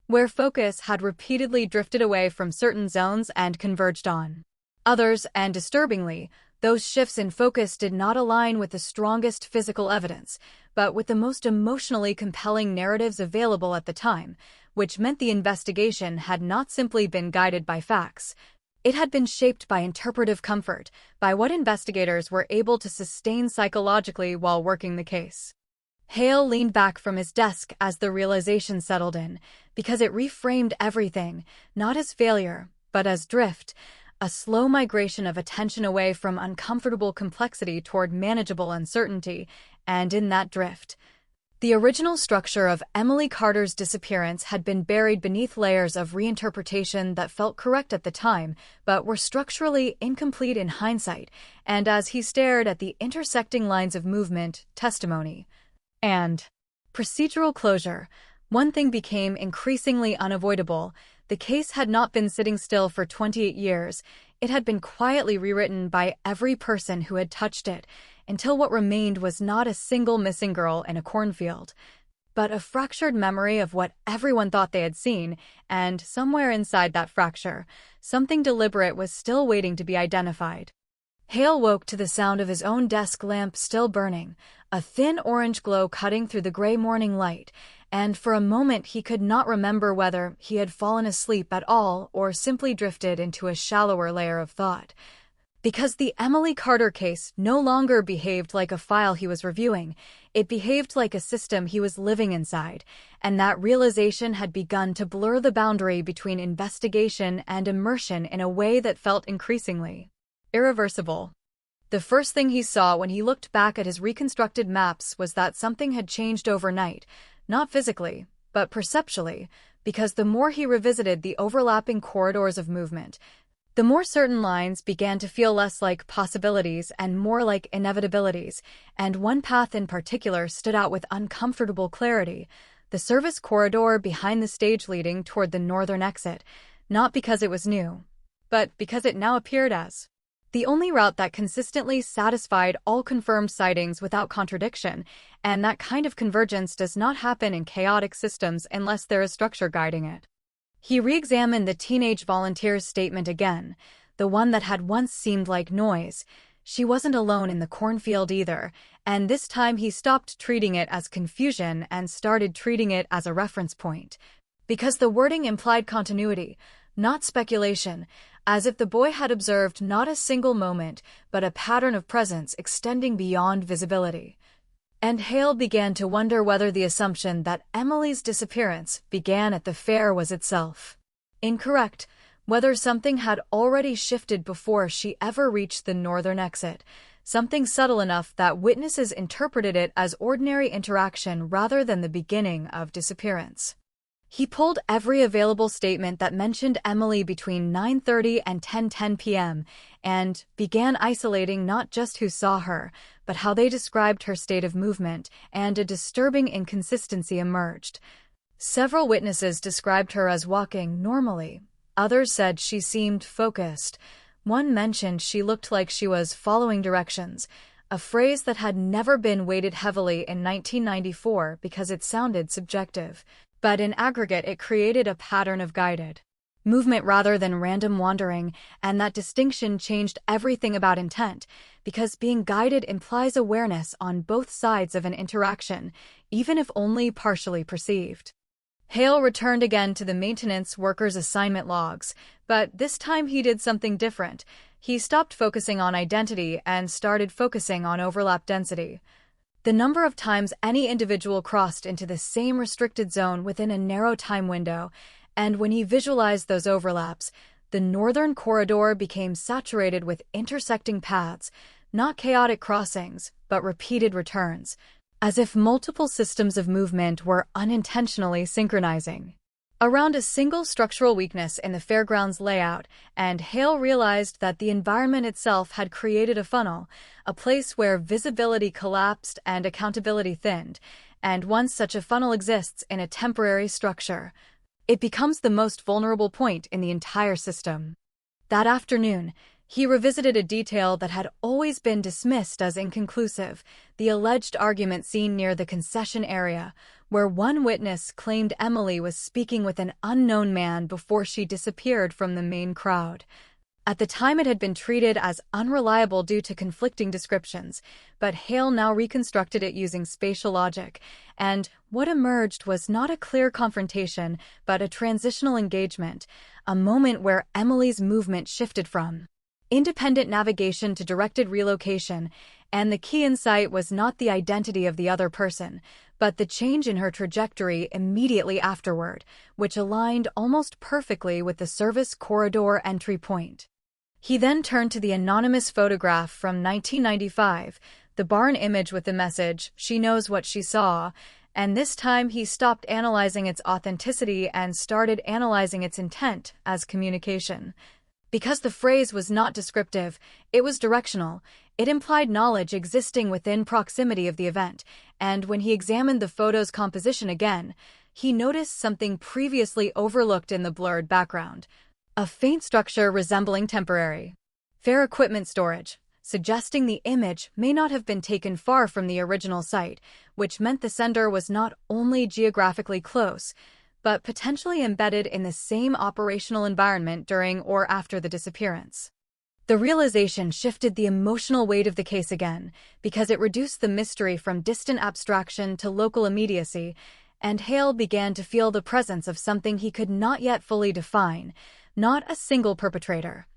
where focus had repeatedly drifted away from certain zones and converged on others, and disturbingly, those shifts in focus did not align with the strongest physical evidence, but with the most emotionally compelling narratives available at the time, which meant the investigation had not simply been guided by facts. It had been shaped by interpretive comfort, by what investigators were able to sustain psychologically while working the case. Hale leaned back from his desk as the realization settled in, because it reframed everything, not as failure, but as drift, a slow migration of attention away from uncomfortable complexity toward manageable uncertainty, and in that drift, The original structure of Emily Carter's disappearance had been buried beneath layers of reinterpretation that felt correct at the time, but were structurally incomplete in hindsight, and as he stared at the intersecting lines of movement, testimony, and procedural closure, one thing became increasingly unavoidable. The case had not been sitting still for 28 years. It had been quietly rewritten by every person who had touched it, until what remained was not a single missing girl in a cornfield, but a fractured memory of what everyone thought they had seen, and somewhere inside that fracture, something deliberate was still waiting to be identified. Hale woke to the sound of his own desk lamp still burning, a thin orange glow cutting through the gray morning light, and for a moment he could not remember whether he had fallen asleep at all or simply drifted into a shallower layer of thought. Because the Emily Carter case no longer behaved like a file he was reviewing, it behaved like a system he was living inside, and that realization had begun to blur the boundary between investigation and immersion in a way that felt increasingly irreversible. The first thing he saw when he looked back at his reconstructed maps was that something had changed overnight, not physically, but perceptually, because the more he revisited the overlapping corridors of movement, the more certain lines began to feel less like possibilities and more like inevitabilities, and one path in particular stood out with uncomfortable clarity, the service corridor behind the stage leading toward the northern exit, not because it was new, but because it now appeared as the only route that consistently satisfied all confirmed sightings without contradiction, and that kind of convergence does not happen in chaotic systems unless there is structure guiding it. He re-examined the teenage volunteer's statement again, the one that had once seemed like noise. She wasn't alone in the cornfield either, and this time he stopped treating it as confusion and started treating it as a reference point. Because the wording implied continuity, not speculation, as if the boy had observed not a single moment, but a pattern of presence extending beyond visibility. And Hale began to wonder whether the assumption that Emily's disappearance began at the fair was itself incorrect, whether something had already shifted before she ever reached the northern exit, something subtle enough that witnesses interpreted it as ordinary interaction rather than the beginning of disappearance. He pulled every available statement that mentioned Emily between 9:30 and 10:10 p.m. and began isolating not just who saw her, but how they described her state of movement, and a disturbing inconsistency emerged. Several witnesses described her as walking normally. Others said she seemed focused. One mentioned she looked like she was following directions, a phrase that had never been weighted heavily in 1994 because it sounded subjective. But in aggregate it created a pattern of guided movement rather than random wandering, and that distinction changed everything about intent, because being guided implies awareness on both sides of an interaction, even if only partially perceived. Hale returned again to the maintenance workers' assignment logs, but this time he did something different. He stopped focusing on identity and started focusing on overlap density. The number of times any individual crossed into the same restricted zone within a narrow time window, and when he visualized those overlaps, the northern corridor became saturated with intersecting paths, not chaotic crossings, but repeated returns, as if multiple systems of movement were unintentionally synchronizing around a single structural weakness in the fairgrounds layout, and Hale realized that the environment itself had created a funnel, a place where visibility collapsed and accountability thinned, and once such a funnel exists in a temporary structure, it becomes the most vulnerable point in the entire system. That afternoon, he revisited a detail that had always been dismissed as inconclusive, the alleged argument scene near the concession area, where one witness claimed Emily was speaking with an unknown man before she disappeared from the main crowd. At the time it had been treated as unreliable due to conflicting descriptions, but Hale now reconstructed it using spatial logic, and what emerged was not a clear confrontation, but a transitional engagement, a moment where Emily's movement shifted from independent navigation to directed relocation, and the key insight was not the identity of the other person, but the change in her trajectory immediately afterward, which aligned almost perfectly with the service corridor entry point. He then turned to the anonymous photograph from 1995, the barn image with the message, "She knows what she saw," and this time he stopped analyzing its authenticity and started analyzing its intent as communication. Because the phrase was not descriptive, it was directional. It implied knowledge existing within proximity of the event, and when he examined the photo's composition again, he noticed something previously overlooked in the blurred background. A faint structure resembling temporary fair equipment storage, suggesting the image may not have been taken far from the original site, which meant the sender was not only geographically close, but potentially embedded in the same operational environment during or after the disappearance. The realization shifted the emotional weight of the case again, because it reduced the mystery from distant abstraction to local immediacy, and Hale began to feel the presence of something he could not yet fully define, not a single perpetrator,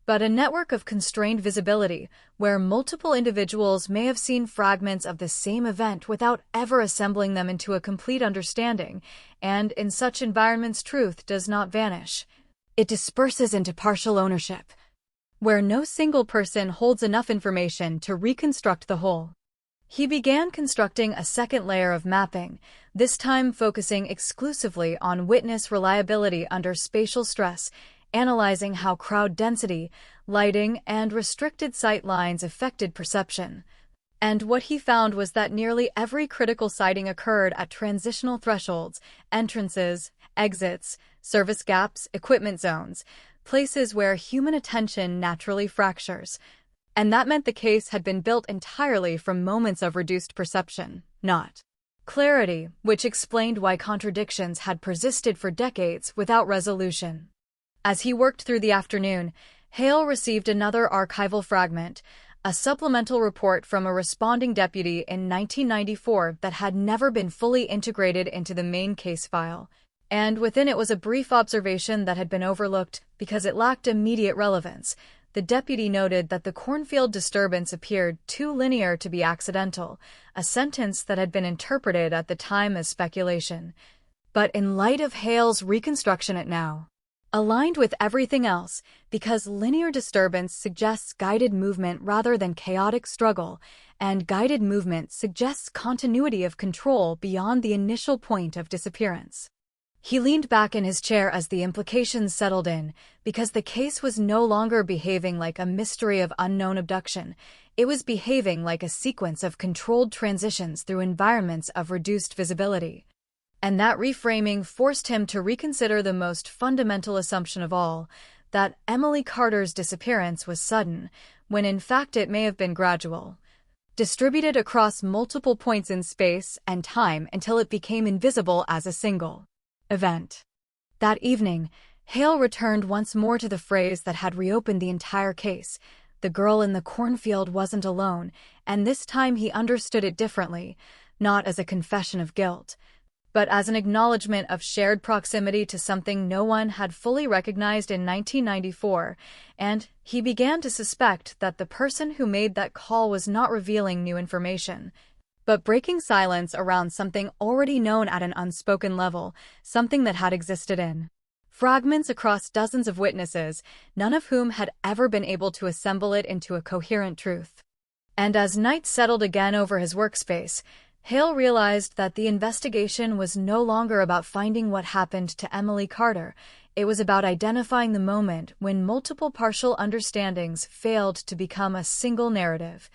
but a network of constrained visibility, where multiple individuals may have seen fragments of the same event without ever assembling them into a complete understanding, and in such environments truth does not vanish. It disperses into partial ownership, where no single person holds enough information to reconstruct the whole. He began constructing a second layer of mapping, this time focusing exclusively on witness reliability under spatial stress, analyzing how crowd density, lighting, and restricted sight lines affected perception. And what he found was that nearly every critical sighting occurred at transitional thresholds, entrances, exits, service gaps, equipment zones, places where human attention naturally fractures. And that meant the case had been built entirely from moments of reduced perception, not clarity, which explained why contradictions had persisted for decades without resolution. As he worked through the afternoon, Hale received another archival fragment, a supplemental report from a responding deputy in 1994 that had never been fully integrated into the main case file, and within it was a brief observation that had been overlooked because it lacked immediate relevance. The deputy noted that the cornfield disturbance appeared too linear to be accidental, a sentence that had been interpreted at the time as speculation. But in light of Hale's reconstruction it now aligned with everything else, because linear disturbance suggests guided movement rather than chaotic struggle, and guided movement suggests continuity of control beyond the initial point of disappearance. He leaned back in his chair as the implications settled in, because the case was no longer behaving like a mystery of unknown abduction. It was behaving like a sequence of controlled transitions through environments of reduced visibility. And that reframing forced him to reconsider the most fundamental assumption of all, that Emily Carter's disappearance was sudden, when in fact it may have been gradual, distributed across multiple points in space and time until it became invisible as a single event. That evening, Hale returned once more to the phrase that had reopened the entire case. The girl in the cornfield wasn't alone, and this time he understood it differently, not as a confession of guilt, but as an acknowledgement of shared proximity to something no one had fully recognized in 1994, and he began to suspect that the person who made that call was not revealing new information, but breaking silence around something already known at an unspoken level, something that had existed in fragments across dozens of witnesses, none of whom had ever been able to assemble it into a coherent truth. And as night settled again over his workspace, Hale realized that the investigation was no longer about finding what happened to Emily Carter. It was about identifying the moment when multiple partial understandings failed to become a single narrative.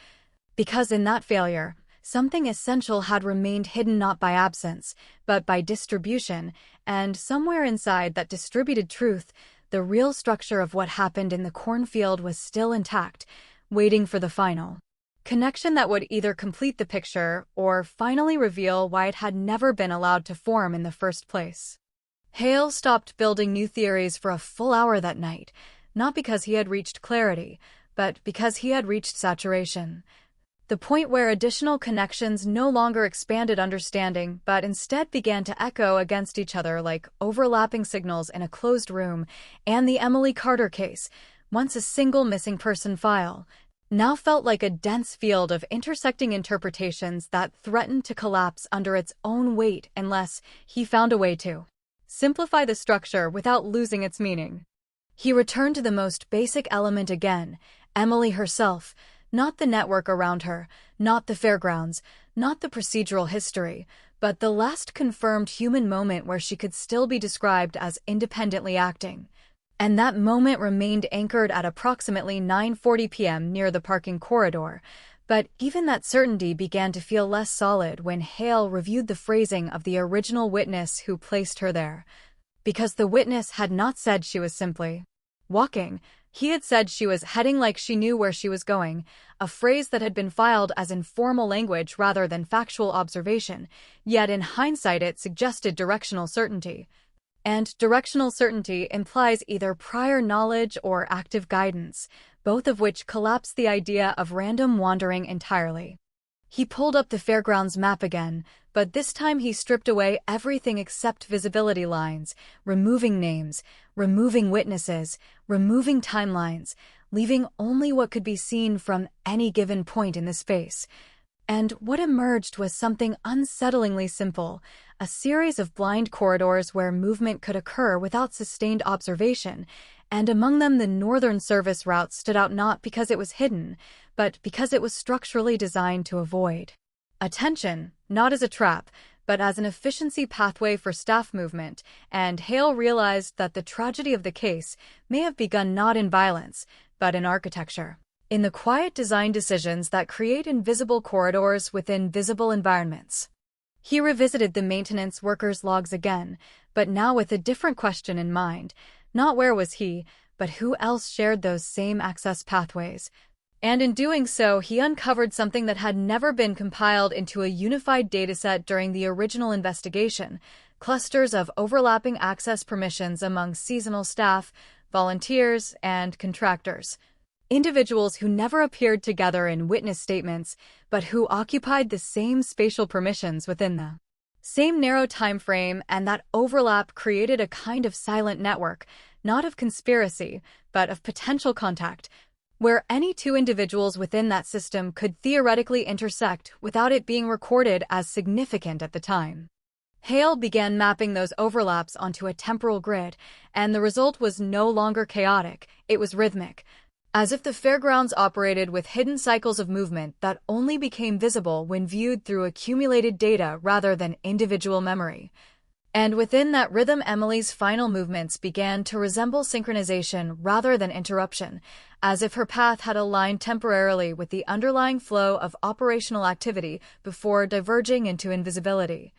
Because in that failure, something essential had remained hidden not by absence, but by distribution, and somewhere inside that distributed truth, the real structure of what happened in the cornfield was still intact, waiting for the final connection that would either complete the picture or finally reveal why it had never been allowed to form in the first place. Hale stopped building new theories for a full hour that night, not because he had reached clarity, but because he had reached saturation. The point where additional connections no longer expanded understanding but instead began to echo against each other like overlapping signals in a closed room, and the Emily Carter case, once a single missing person file, now felt like a dense field of intersecting interpretations that threatened to collapse under its own weight unless he found a way to simplify the structure without losing its meaning. He returned to the most basic element again, Emily herself, not the network around her, not the fairgrounds, not the procedural history, but the last confirmed human moment where she could still be described as independently acting. And that moment remained anchored at approximately 9:40 p.m. near the parking corridor. But even that certainty began to feel less solid when Hale reviewed the phrasing of the original witness who placed her there. Because the witness had not said she was simply walking. He had said she was heading like she knew where she was going, a phrase that had been filed as informal language rather than factual observation, yet in hindsight it suggested directional certainty. And directional certainty implies either prior knowledge or active guidance, both of which collapse the idea of random wandering entirely. He pulled up the fairgrounds map again, but this time he stripped away everything except visibility lines, removing names, removing witnesses, removing timelines, leaving only what could be seen from any given point in the space. And what emerged was something unsettlingly simple, a series of blind corridors where movement could occur without sustained observation, and among them the Northern Service route stood out not because it was hidden, but because it was structurally designed to avoid attention, not as a trap, but as an efficiency pathway for staff movement, and Hale realized that the tragedy of the case may have begun not in violence, but in architecture. In the quiet design decisions that create invisible corridors within visible environments. He revisited the maintenance workers' logs again, but now with a different question in mind. Not where was he, but who else shared those same access pathways. And in doing so, he uncovered something that had never been compiled into a unified dataset during the original investigation: clusters of overlapping access permissions among seasonal staff, volunteers, and contractors. Individuals who never appeared together in witness statements, but who occupied the same spatial permissions within the same narrow time frame, and that overlap created a kind of silent network, not of conspiracy, but of potential contact, where any two individuals within that system could theoretically intersect without it being recorded as significant at the time. Hale began mapping those overlaps onto a temporal grid, and the result was no longer chaotic, it was rhythmic, as if the fairgrounds operated with hidden cycles of movement that only became visible when viewed through accumulated data rather than individual memory. And within that rhythm, Emily's final movements began to resemble synchronization rather than interruption, as if her path had aligned temporarily with the underlying flow of operational activity before diverging into invisibility.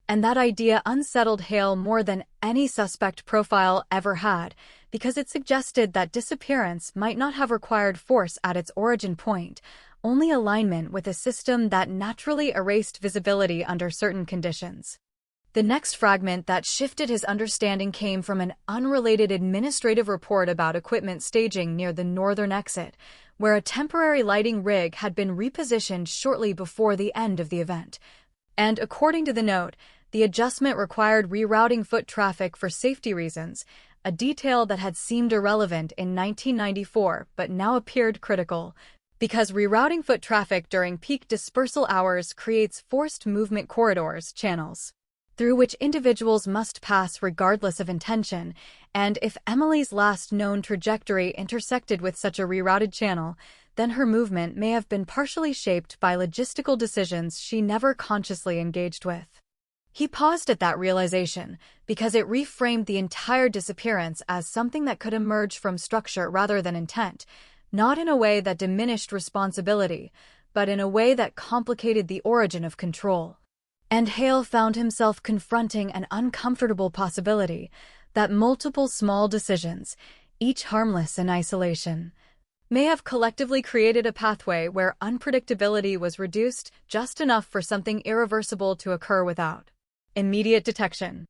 And that idea unsettled Hale more than any suspect profile ever had, because it suggested that disappearance might not have required force at its origin point, only alignment with a system that naturally erased visibility under certain conditions. The next fragment that shifted his understanding came from an unrelated administrative report about equipment staging near the northern exit, where a temporary lighting rig had been repositioned shortly before the end of the event. And according to the note, the adjustment required rerouting foot traffic for safety reasons, a detail that had seemed irrelevant in 1994 but now appeared critical, because rerouting foot traffic during peak dispersal hours creates forced movement corridors, channels, through which individuals must pass regardless of intention, and if Emily's last known trajectory intersected with such a rerouted channel, then her movement may have been partially shaped by logistical decisions she never consciously engaged with. He paused at that realization, because it reframed the entire disappearance as something that could emerge from structure rather than intent, not in a way that diminished responsibility, but in a way that complicated the origin of control. And Hale found himself confronting an uncomfortable possibility that multiple small decisions, each harmless in isolation, may have collectively created a pathway where unpredictability was reduced just enough for something irreversible to occur without immediate detection.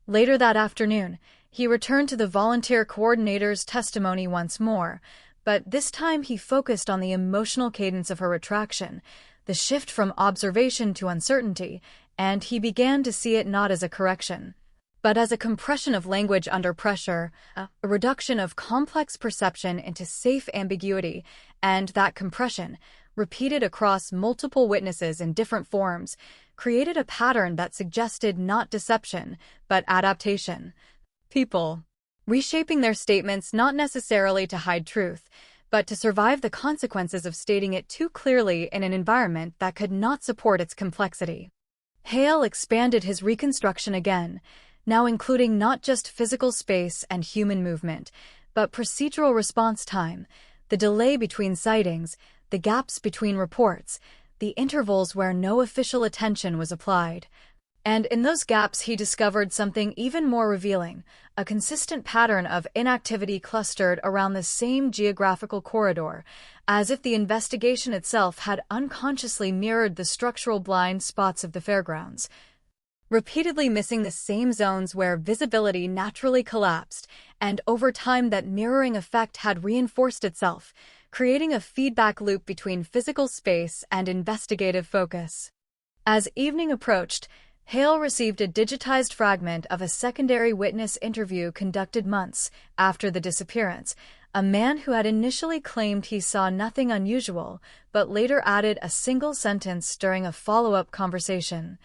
Later that afternoon, he returned to the volunteer coordinator's testimony once more, but this time he focused on the emotional cadence of her retraction, the shift from observation to uncertainty, and he began to see it not as a correction, but as a compression of language under pressure, a reduction of complex perception into safe ambiguity, and that compression, repeated across multiple witnesses in different forms, created a pattern that suggested not deception, but adaptation. People reshaping their statements not necessarily to hide truth, but to survive the consequences of stating it too clearly in an environment that could not support its complexity. Hale expanded his reconstruction again, now including not just physical space and human movement, but procedural response time, the delay between sightings, the gaps between reports, the intervals where no official attention was applied. And in those gaps he discovered something even more revealing, a consistent pattern of inactivity clustered around the same geographical corridor, as if the investigation itself had unconsciously mirrored the structural blind spots of the fairgrounds. Repeatedly missing the same zones where visibility naturally collapsed, and over time that mirroring effect had reinforced itself, creating a feedback loop between physical space and investigative focus. As evening approached, Hale received a digitized fragment of a secondary witness interview conducted months after the disappearance, a man who had initially claimed he saw nothing unusual, but later added a single sentence during a follow-up conversation,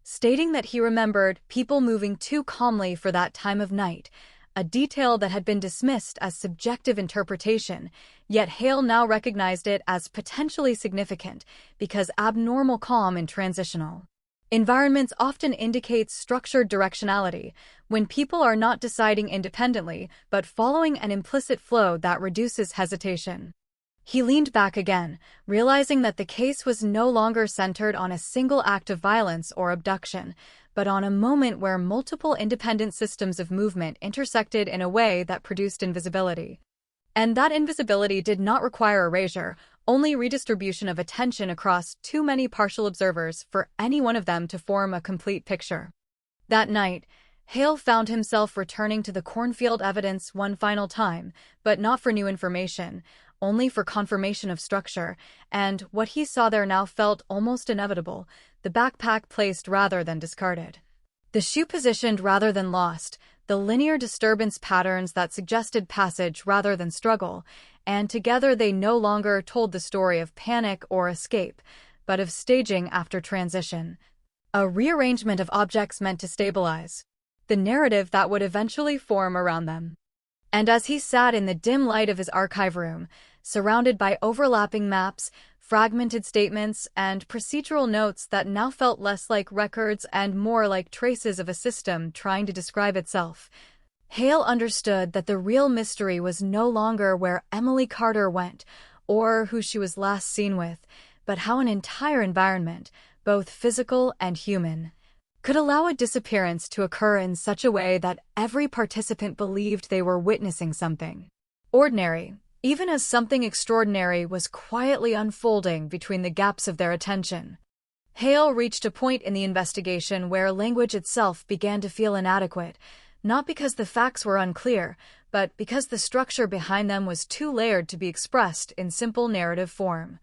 stating that he remembered people moving too calmly for that time of night, a detail that had been dismissed as subjective interpretation, yet Hale now recognized it as potentially significant because abnormal calm and transitional environments often indicate structured directionality, when people are not deciding independently but following an implicit flow that reduces hesitation. He leaned back again, realizing that the case was no longer centered on a single act of violence or abduction, but on a moment where multiple independent systems of movement intersected in a way that produced invisibility. And that invisibility did not require erasure, only redistribution of attention across too many partial observers for any one of them to form a complete picture. That night, Hale found himself returning to the cornfield evidence one final time, but not for new information, only for confirmation of structure, and what he saw there now felt almost inevitable, the backpack placed rather than discarded. The shoe positioned rather than lost, the linear disturbance patterns that suggested passage rather than struggle, and together they no longer told the story of panic or escape, but of staging after transition. A rearrangement of objects meant to stabilize the narrative that would eventually form around them. And as he sat in the dim light of his archive room, surrounded by overlapping maps, fragmented statements, and procedural notes that now felt less like records and more like traces of a system trying to describe itself, Hale understood that the real mystery was no longer where Emily Carter went or who she was last seen with, but how an entire environment, both physical and human, could allow a disappearance to occur in such a way that every participant believed they were witnessing something ordinary, even as something extraordinary was quietly unfolding between the gaps of their attention. Hale reached a point in the investigation where language itself began to feel inadequate, not because the facts were unclear, but because the structure behind them was too layered to be expressed in simple narrative form.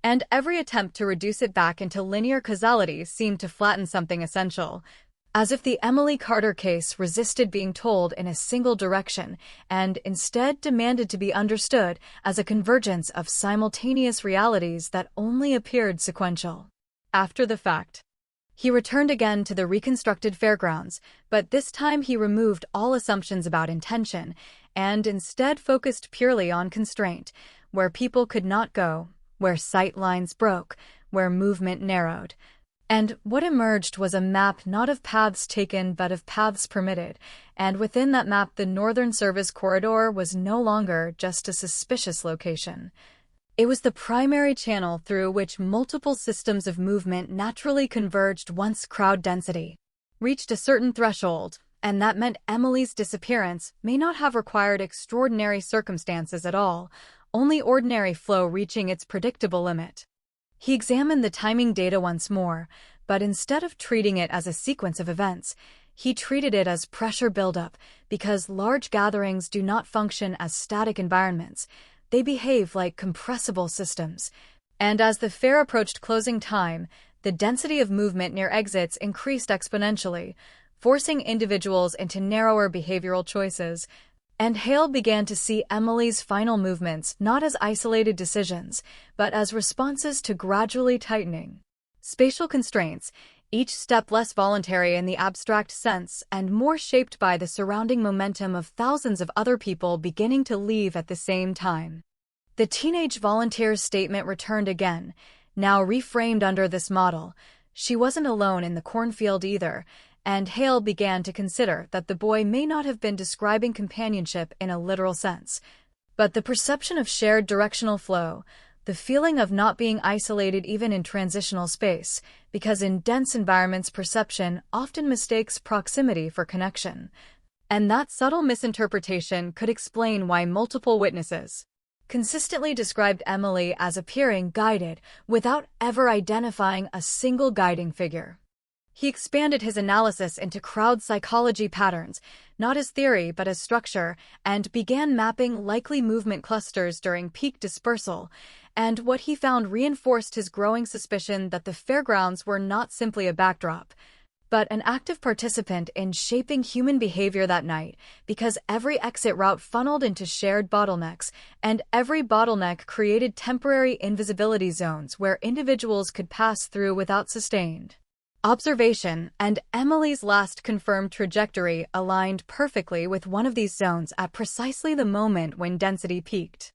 And every attempt to reduce it back into linear causality seemed to flatten something essential, as if the Emily Carter case resisted being told in a single direction and instead demanded to be understood as a convergence of simultaneous realities that only appeared sequential. After the fact, he returned again to the reconstructed fairgrounds, but this time he removed all assumptions about intention and instead focused purely on constraint, where people could not go, where sight lines broke, where movement narrowed. And what emerged was a map not of paths taken but of paths permitted, and within that map the Northern Service Corridor was no longer just a suspicious location. It was the primary channel through which multiple systems of movement naturally converged once crowd density reached a certain threshold, and that meant Emily's disappearance may not have required extraordinary circumstances at all, only ordinary flow reaching its predictable limit. He examined the timing data once more, but instead of treating it as a sequence of events, he treated it as pressure buildup, because large gatherings do not function as static environments. They behave like compressible systems. And as the fair approached closing time, the density of movement near exits increased exponentially, forcing individuals into narrower behavioral choices. And Hale began to see Emily's final movements not as isolated decisions, but as responses to gradually tightening spatial constraints, each step less voluntary in the abstract sense and more shaped by the surrounding momentum of thousands of other people beginning to leave at the same time. The teenage volunteer's statement returned again, now reframed under this model, She wasn't alone in the cornfield either, and Hale began to consider that the boy may not have been describing companionship in a literal sense, but the perception of shared directional flow, the feeling of not being isolated even in transitional space, because in dense environments perception often mistakes proximity for connection. And that subtle misinterpretation could explain why multiple witnesses consistently described Emily as appearing guided without ever identifying a single guiding figure. He expanded his analysis into crowd psychology patterns, not as theory but as structure, and began mapping likely movement clusters during peak dispersal, and what he found reinforced his growing suspicion that the fairgrounds were not simply a backdrop, but an active participant in shaping human behavior that night, because every exit route funneled into shared bottlenecks, and every bottleneck created temporary invisibility zones where individuals could pass through without sustained observation, and Emily's last confirmed trajectory aligned perfectly with one of these zones at precisely the moment when density peaked.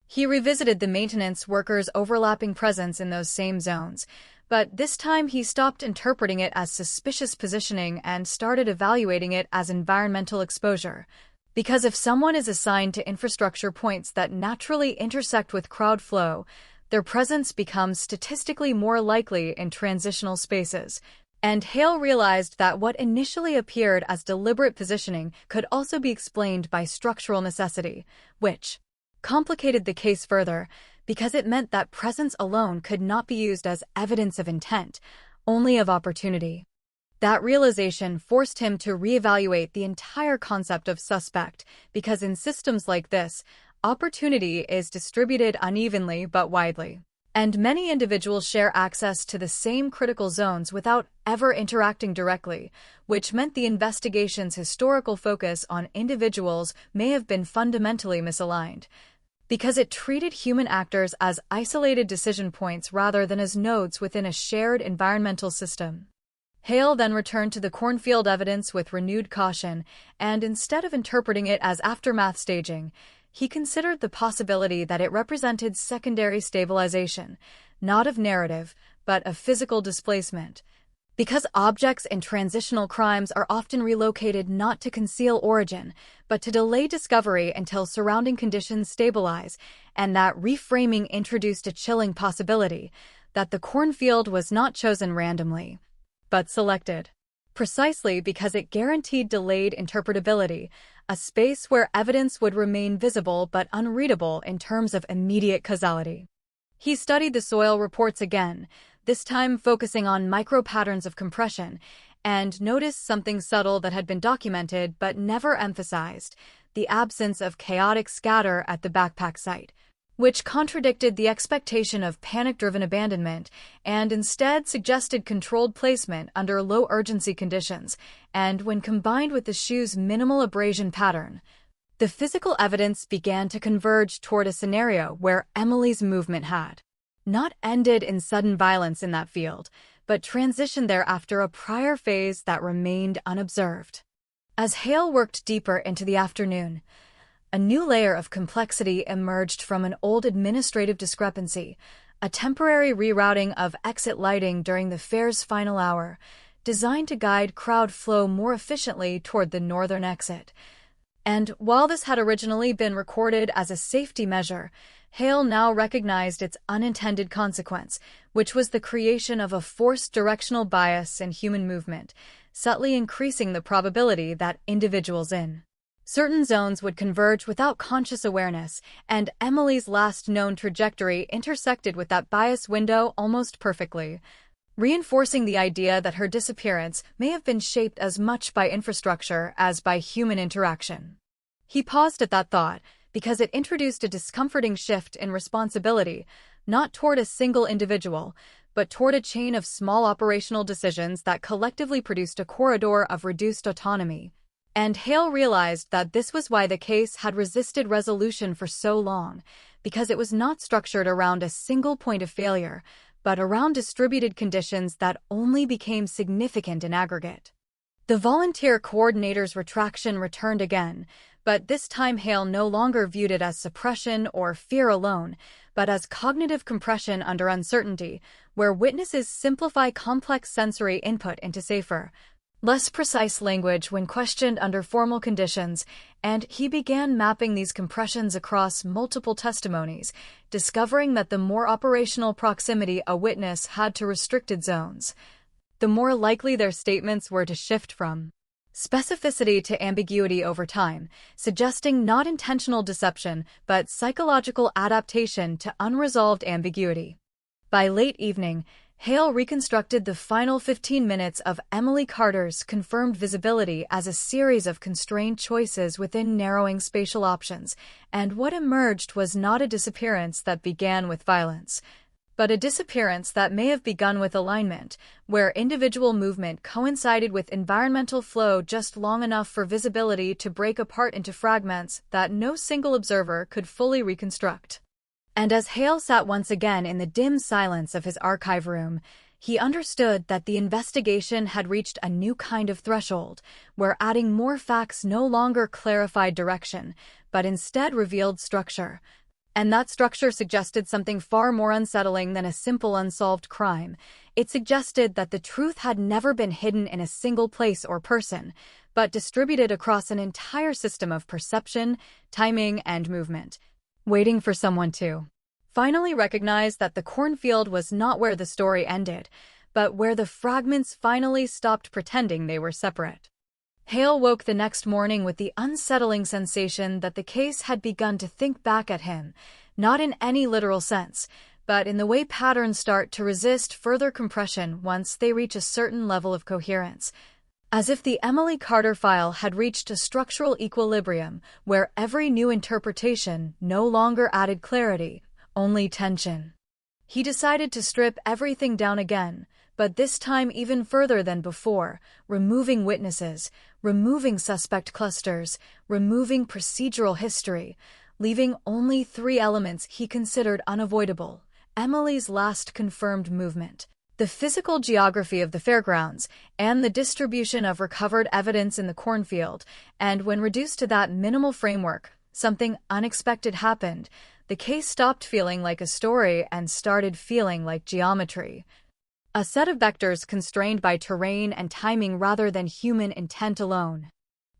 He revisited the maintenance workers' overlapping presence in those same zones, but this time he stopped interpreting it as suspicious positioning and started evaluating it as environmental exposure. Because if someone is assigned to infrastructure points that naturally intersect with crowd flow, their presence becomes statistically more likely in transitional spaces. And Hale realized that what initially appeared as deliberate positioning could also be explained by structural necessity, which complicated the case further, because it meant that presence alone could not be used as evidence of intent, only of opportunity. That realization forced him to reevaluate the entire concept of suspect, because in systems like this, opportunity is distributed unevenly but widely, and many individuals share access to the same critical zones without ever interacting directly, which meant the investigation's historical focus on individuals may have been fundamentally misaligned, because it treated human actors as isolated decision points rather than as nodes within a shared environmental system. Hale then returned to the cornfield evidence with renewed caution, and instead of interpreting it as aftermath staging, he considered the possibility that it represented secondary stabilization, not of narrative, but of physical displacement. Because objects in transitional crimes are often relocated not to conceal origin, but to delay discovery until surrounding conditions stabilize, and that reframing introduced a chilling possibility that the cornfield was not chosen randomly, but selected, precisely because it guaranteed delayed interpretability, a space where evidence would remain visible but unreadable in terms of immediate causality. He studied the soil reports again, this time focusing on micro-patterns of compression, and noticed something subtle that had been documented but never emphasized, the absence of chaotic scatter at the backpack site, which contradicted the expectation of panic-driven abandonment and instead suggested controlled placement under low-urgency conditions, and when combined with the shoe's minimal abrasion pattern, the physical evidence began to converge toward a scenario where Emily's movement had not ended in sudden violence in that field, but transitioned there after a prior phase that remained unobserved. As Hale worked deeper into the afternoon, a new layer of complexity emerged from an old administrative discrepancy, a temporary rerouting of exit lighting during the fair's final hour, designed to guide crowd flow more efficiently toward the northern exit. And while this had originally been recorded as a safety measure, Hale now recognized its unintended consequence, which was the creation of a forced directional bias in human movement, subtly increasing the probability that individuals in certain zones would converge without conscious awareness, and Emily's last known trajectory intersected with that bias window almost perfectly, reinforcing the idea that her disappearance may have been shaped as much by infrastructure as by human interaction. He paused at that thought, because it introduced a discomforting shift in responsibility, not toward a single individual, but toward a chain of small operational decisions that collectively produced a corridor of reduced autonomy. And Hale realized that this was why the case had resisted resolution for so long, because it was not structured around a single point of failure, but around distributed conditions that only became significant in aggregate. The volunteer coordinator's retraction returned again, But this time Hale no longer viewed it as suppression or fear alone, but as cognitive compression under uncertainty, where witnesses simplify complex sensory input into safer, less precise language when questioned under formal conditions, and he began mapping these compressions across multiple testimonies, discovering that the more operational proximity a witness had to restricted zones, the more likely their statements were to shift from specificity to ambiguity over time, suggesting not intentional deception but psychological adaptation to unresolved ambiguity. By late evening, Hale reconstructed the final 15 minutes of Emily Carter's confirmed visibility as a series of constrained choices within narrowing spatial options, and what emerged was not a disappearance that began with violence, but a disappearance that may have begun with alignment, where individual movement coincided with environmental flow just long enough for visibility to break apart into fragments that no single observer could fully reconstruct. And as Hale sat once again in the dim silence of his archive room, he understood that the investigation had reached a new kind of threshold, where adding more facts no longer clarified direction, but instead revealed structure. And that structure suggested something far more unsettling than a simple unsolved crime. It suggested that the truth had never been hidden in a single place or person, but distributed across an entire system of perception, timing, and movement, waiting for someone to finally recognize that the cornfield was not where the story ended, but where the fragments finally stopped pretending they were separate. Hale woke the next morning with the unsettling sensation that the case had begun to think back at him, not in any literal sense, but in the way patterns start to resist further compression once they reach a certain level of coherence. As if the Emily Carter file had reached a structural equilibrium where every new interpretation no longer added clarity, only tension. He decided to strip everything down again, but this time even further than before, removing witnesses, removing suspect clusters, removing procedural history, leaving only 3 elements he considered unavoidable: Emily's last confirmed movement, the physical geography of the fairgrounds, and the distribution of recovered evidence in the cornfield. And when reduced to that minimal framework, something unexpected happened. The case stopped feeling like a story and started feeling like geometry. A set of vectors constrained by terrain and timing rather than human intent alone.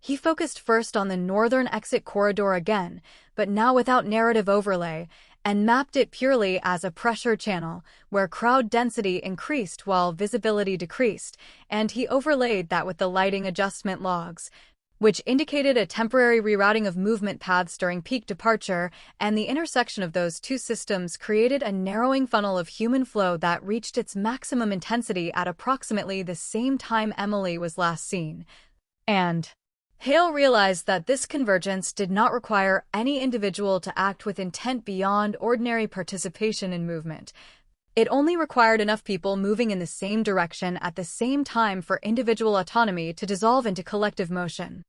He focused first on the northern exit corridor again, but now without narrative overlay, and mapped it purely as a pressure channel, where crowd density increased while visibility decreased, and he overlaid that with the lighting adjustment logs, which indicated a temporary rerouting of movement paths during peak departure, and the intersection of those two systems created a narrowing funnel of human flow that reached its maximum intensity at approximately the same time Emily was last seen. And Hale realized that this convergence did not require any individual to act with intent beyond ordinary participation in movement. It only required enough people moving in the same direction at the same time for individual autonomy to dissolve into collective motion.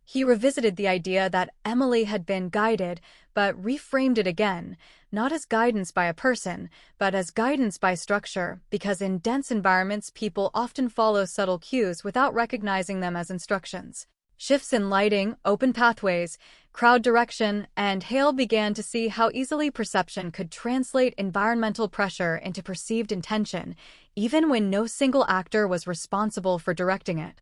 He revisited the idea that Emily had been guided, but reframed it again, not as guidance by a person, but as guidance by structure, because in dense environments people often follow subtle cues without recognizing them as instructions. Shifts in lighting, open pathways, crowd direction, and Hale began to see how easily perception could translate environmental pressure into perceived intention, even when no single actor was responsible for directing it.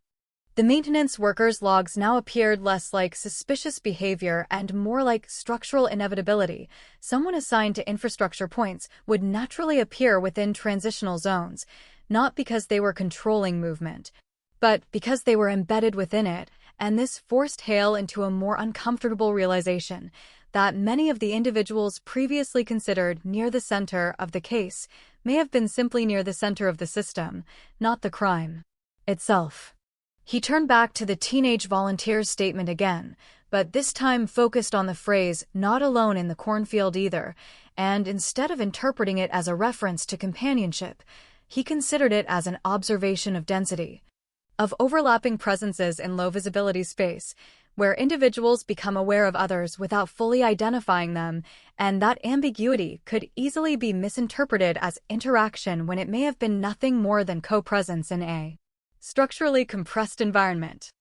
The maintenance workers' logs now appeared less like suspicious behavior and more like structural inevitability. Someone assigned to infrastructure points would naturally appear within transitional zones, not because they were controlling movement, but because they were embedded within it. And this forced Hale into a more uncomfortable realization that many of the individuals previously considered near the center of the case may have been simply near the center of the system, not the crime itself. He turned back to the teenage volunteer's statement again, but this time focused on the phrase, "not alone in the cornfield either," and instead of interpreting it as a reference to companionship, he considered it as an observation of density, of overlapping presences in low-visibility space, where individuals become aware of others without fully identifying them, and that ambiguity could easily be misinterpreted as interaction when it may have been nothing more than co-presence in a structurally compressed environment.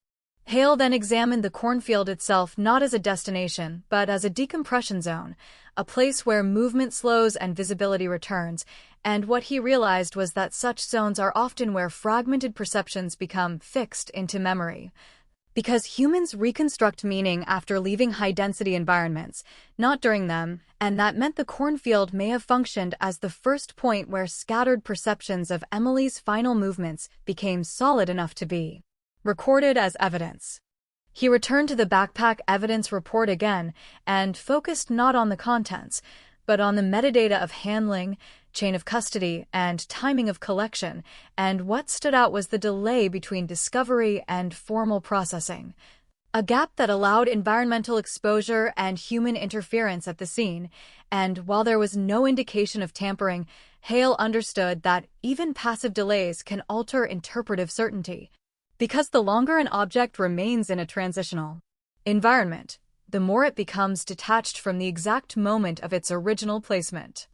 Hale then examined the cornfield itself not as a destination, but as a decompression zone, a place where movement slows and visibility returns, and what he realized was that such zones are often where fragmented perceptions become fixed into memory. Because humans reconstruct meaning after leaving high-density environments, not during them, and that meant the cornfield may have functioned as the first point where scattered perceptions of Emily's final movements became solid enough to be recorded as evidence. He returned to the backpack evidence report again and focused not on the contents, but on the metadata of handling, chain of custody, and timing of collection, and what stood out was the delay between discovery and formal processing, a gap that allowed environmental exposure and human interference at the scene, and while there was no indication of tampering, Hale understood that even passive delays can alter interpretive certainty. Because the longer an object remains in a transitional environment, the more it becomes detached from the exact moment of its original placement.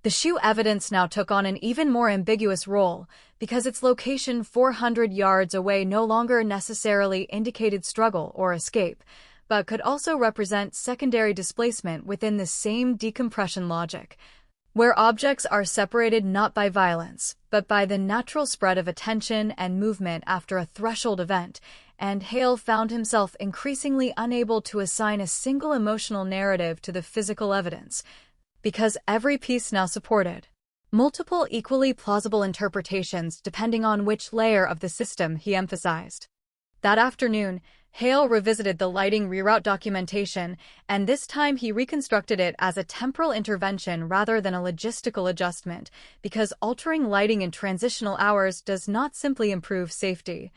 The shoe evidence now took on an even more ambiguous role, because its location 400 yards away no longer necessarily indicated struggle or escape, but could also represent secondary displacement within the same decompression logic, where objects are separated not by violence, but by the natural spread of attention and movement after a threshold event, and Hale found himself increasingly unable to assign a single emotional narrative to the physical evidence, because every piece now supported multiple equally plausible interpretations depending on which layer of the system he emphasized. That afternoon, Hale revisited the lighting reroute documentation, and this time he reconstructed it as a temporal intervention rather than a logistical adjustment, because altering lighting in transitional hours does not simply improve safety.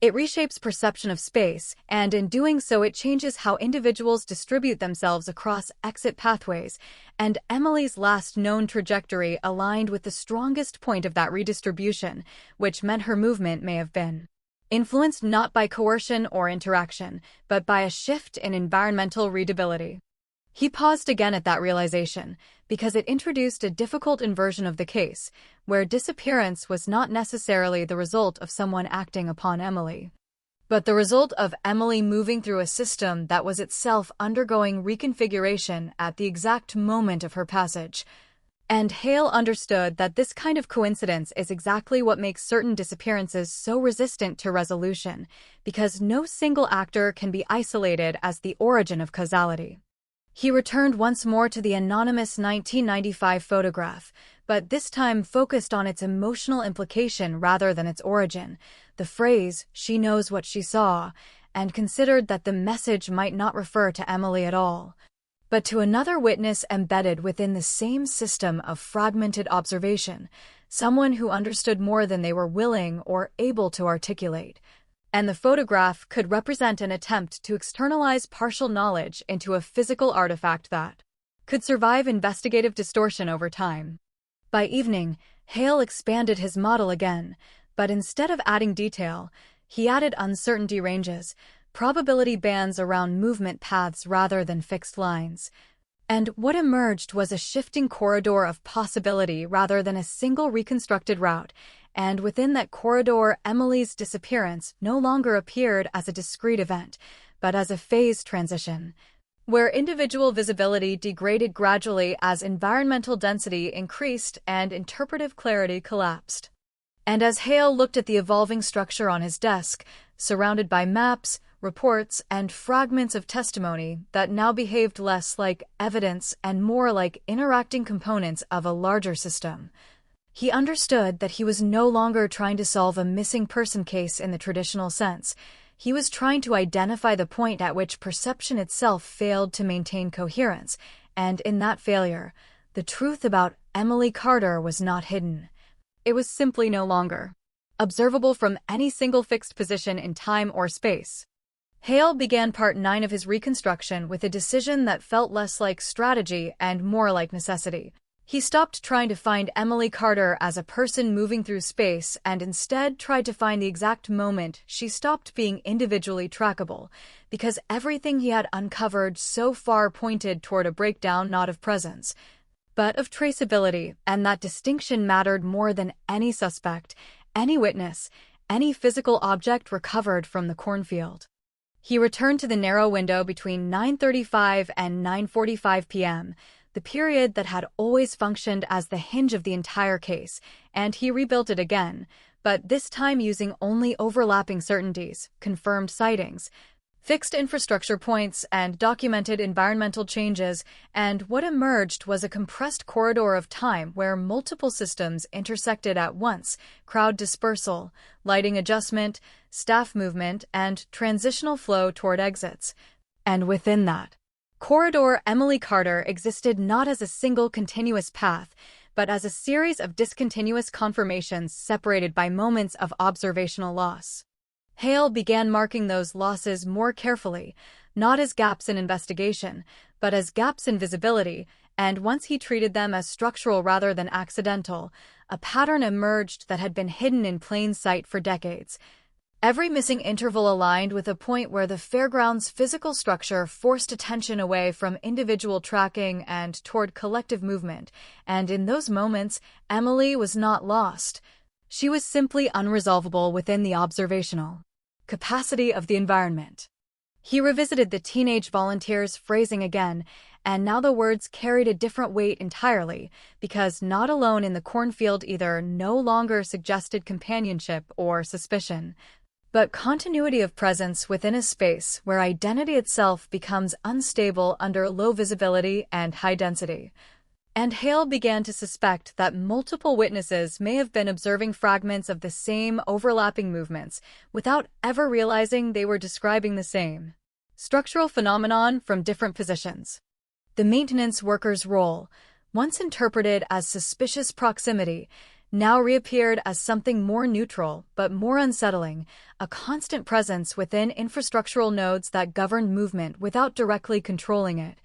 It reshapes perception of space, and in doing so it changes how individuals distribute themselves across exit pathways, and Emily's last known trajectory aligned with the strongest point of that redistribution, which meant her movement may have been influenced not by coercion or interaction, but by a shift in environmental readability. He paused again at that realization, because it introduced a difficult inversion of the case, where disappearance was not necessarily the result of someone acting upon Emily, but the result of Emily moving through a system that was itself undergoing reconfiguration at the exact moment of her passage. And Hale understood that this kind of coincidence is exactly what makes certain disappearances so resistant to resolution, because no single actor can be isolated as the origin of causality. He returned once more to the anonymous 1995 photograph, but this time focused on its emotional implication rather than its origin, the phrase, "she knows what she saw," and considered that the message might not refer to Emily at all, but to another witness embedded within the same system of fragmented observation, someone who understood more than they were willing or able to articulate. And the photograph could represent an attempt to externalize partial knowledge into a physical artifact that could survive investigative distortion over time. By evening, Hale expanded his model again, but instead of adding detail, he added uncertainty ranges, probability bands around movement paths rather than fixed lines. And what emerged was a shifting corridor of possibility rather than a single reconstructed route, and within that corridor, Emily's disappearance no longer appeared as a discrete event, but as a phase transition, where individual visibility degraded gradually as environmental density increased and interpretive clarity collapsed. And as Hale looked at the evolving structure on his desk, surrounded by maps, reports, and fragments of testimony that now behaved less like evidence and more like interacting components of a larger system, he understood that he was no longer trying to solve a missing person case in the traditional sense. He was trying to identify the point at which perception itself failed to maintain coherence, and in that failure, the truth about Emily Carter was not hidden. It was simply no longer observable from any single fixed position in time or space. Hale began part 9 of his reconstruction with a decision that felt less like strategy and more like necessity. He stopped trying to find Emily Carter as a person moving through space and instead tried to find the exact moment she stopped being individually trackable, because everything he had uncovered so far pointed toward a breakdown not of presence, but of traceability, and that distinction mattered more than any suspect, any witness, any physical object recovered from the cornfield. He returned to the narrow window between 9:35 and 9:45 p.m., the period that had always functioned as the hinge of the entire case, and he rebuilt it again, but this time using only overlapping certainties, confirmed sightings, fixed infrastructure points, and documented environmental changes, and what emerged was a compressed corridor of time where multiple systems intersected at once: crowd dispersal, lighting adjustment, staff movement, and transitional flow toward exits. And within that corridor, Emily Carter existed not as a single continuous path, but as a series of discontinuous conformations separated by moments of observational loss. Hale began marking those losses more carefully, not as gaps in investigation, but as gaps in visibility, and once he treated them as structural rather than accidental, a pattern emerged that had been hidden in plain sight for decades. Every missing interval aligned with a point where the fairground's physical structure forced attention away from individual tracking and toward collective movement, and in those moments, Emily was not lost. She was simply unresolvable within the observational capacity of the environment. He revisited the teenage volunteer's phrasing again, and now the words carried a different weight entirely, because not alone in the cornfield either no longer suggested companionship or suspicion, but continuity of presence within a space where identity itself becomes unstable under low visibility and high density. And Hale began to suspect that multiple witnesses may have been observing fragments of the same overlapping movements without ever realizing they were describing the same structural phenomenon from different positions. The maintenance worker's role, once interpreted as suspicious proximity, now reappeared as something more neutral but more unsettling, a constant presence within infrastructural nodes that governed movement without directly controlling it.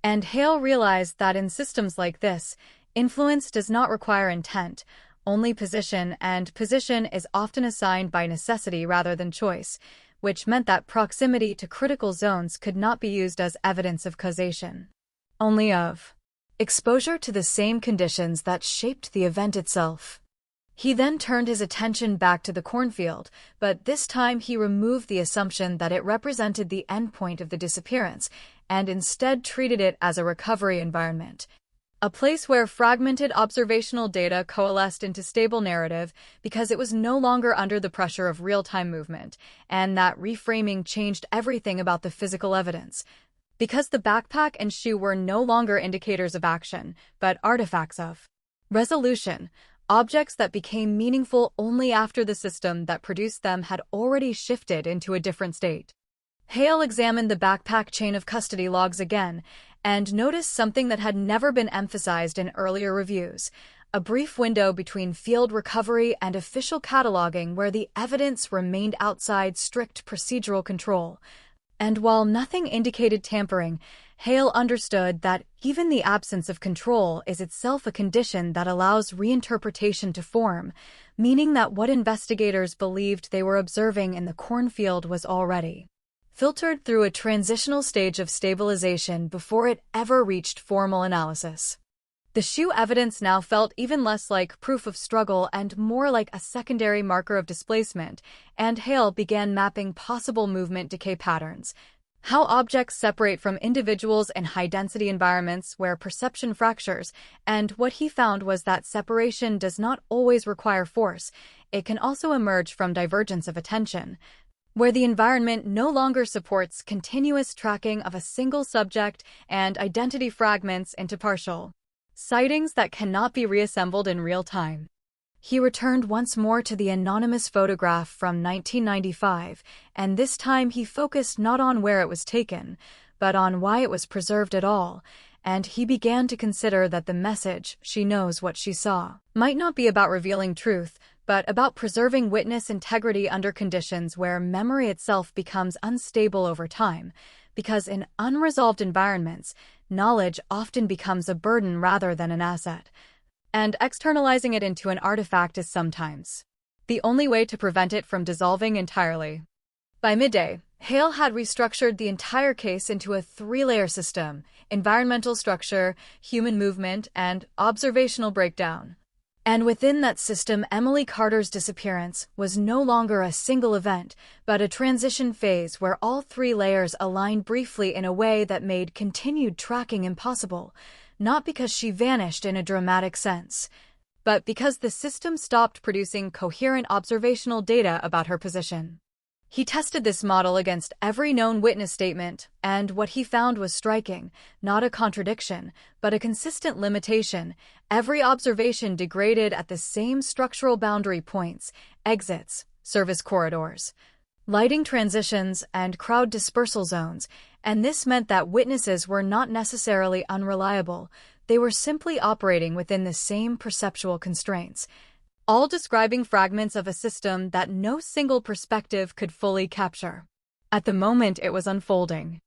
And Hale realized that in systems like this, influence does not require intent, only position, and position is often assigned by necessity rather than choice, which meant that proximity to critical zones could not be used as evidence of causation, only of exposure to the same conditions that shaped the event itself. He then turned his attention back to the cornfield, but this time he removed the assumption that it represented the endpoint of the disappearance, and instead treated it as a recovery environment, a place where fragmented observational data coalesced into stable narrative because it was no longer under the pressure of real-time movement, and that reframing changed everything about the physical evidence. Because the backpack and shoe were no longer indicators of action, but artifacts of resolution, objects that became meaningful only after the system that produced them had already shifted into a different state. Hale examined the backpack chain of custody logs again, and noticed something that had never been emphasized in earlier reviews: a brief window between field recovery and official cataloging where the evidence remained outside strict procedural control. And while nothing indicated tampering, Hale understood that even the absence of control is itself a condition that allows reinterpretation to form, meaning that what investigators believed they were observing in the cornfield was already filtered through a transitional stage of stabilization before it ever reached formal analysis. The shoe evidence now felt even less like proof of struggle and more like a secondary marker of displacement, and Hale began mapping possible movement decay patterns, how objects separate from individuals in high-density environments where perception fractures, and what he found was that separation does not always require force. It can also emerge from divergence of attention, where the environment no longer supports continuous tracking of a single subject and identity fragments into partial sightings that cannot be reassembled in real time. He returned once more to the anonymous photograph from 1995, and this time he focused not on where it was taken, but on why it was preserved at all, and he began to consider that the message, "She knows what she saw," might not be about revealing truth, but about preserving witness integrity under conditions where memory itself becomes unstable over time, because in unresolved environments, knowledge often becomes a burden rather than an asset, and externalizing it into an artifact is sometimes the only way to prevent it from dissolving entirely. By midday, Hale had restructured the entire case into a three-layer system: environmental structure, human movement, and observational breakdown. And within that system, Emily Carter's disappearance was no longer a single event, but a transition phase where all three layers aligned briefly in a way that made continued tracking impossible, not because she vanished in a dramatic sense, but because the system stopped producing coherent observational data about her position. He tested this model against every known witness statement, and what he found was striking, not a contradiction, but a consistent limitation. Every observation degraded at the same structural boundary points, exits, service corridors, lighting transitions, and crowd dispersal zones, and this meant that witnesses were not necessarily unreliable. They were simply operating within the same perceptual constraints, all describing fragments of a system that no single perspective could fully capture. At the moment it was unfolding,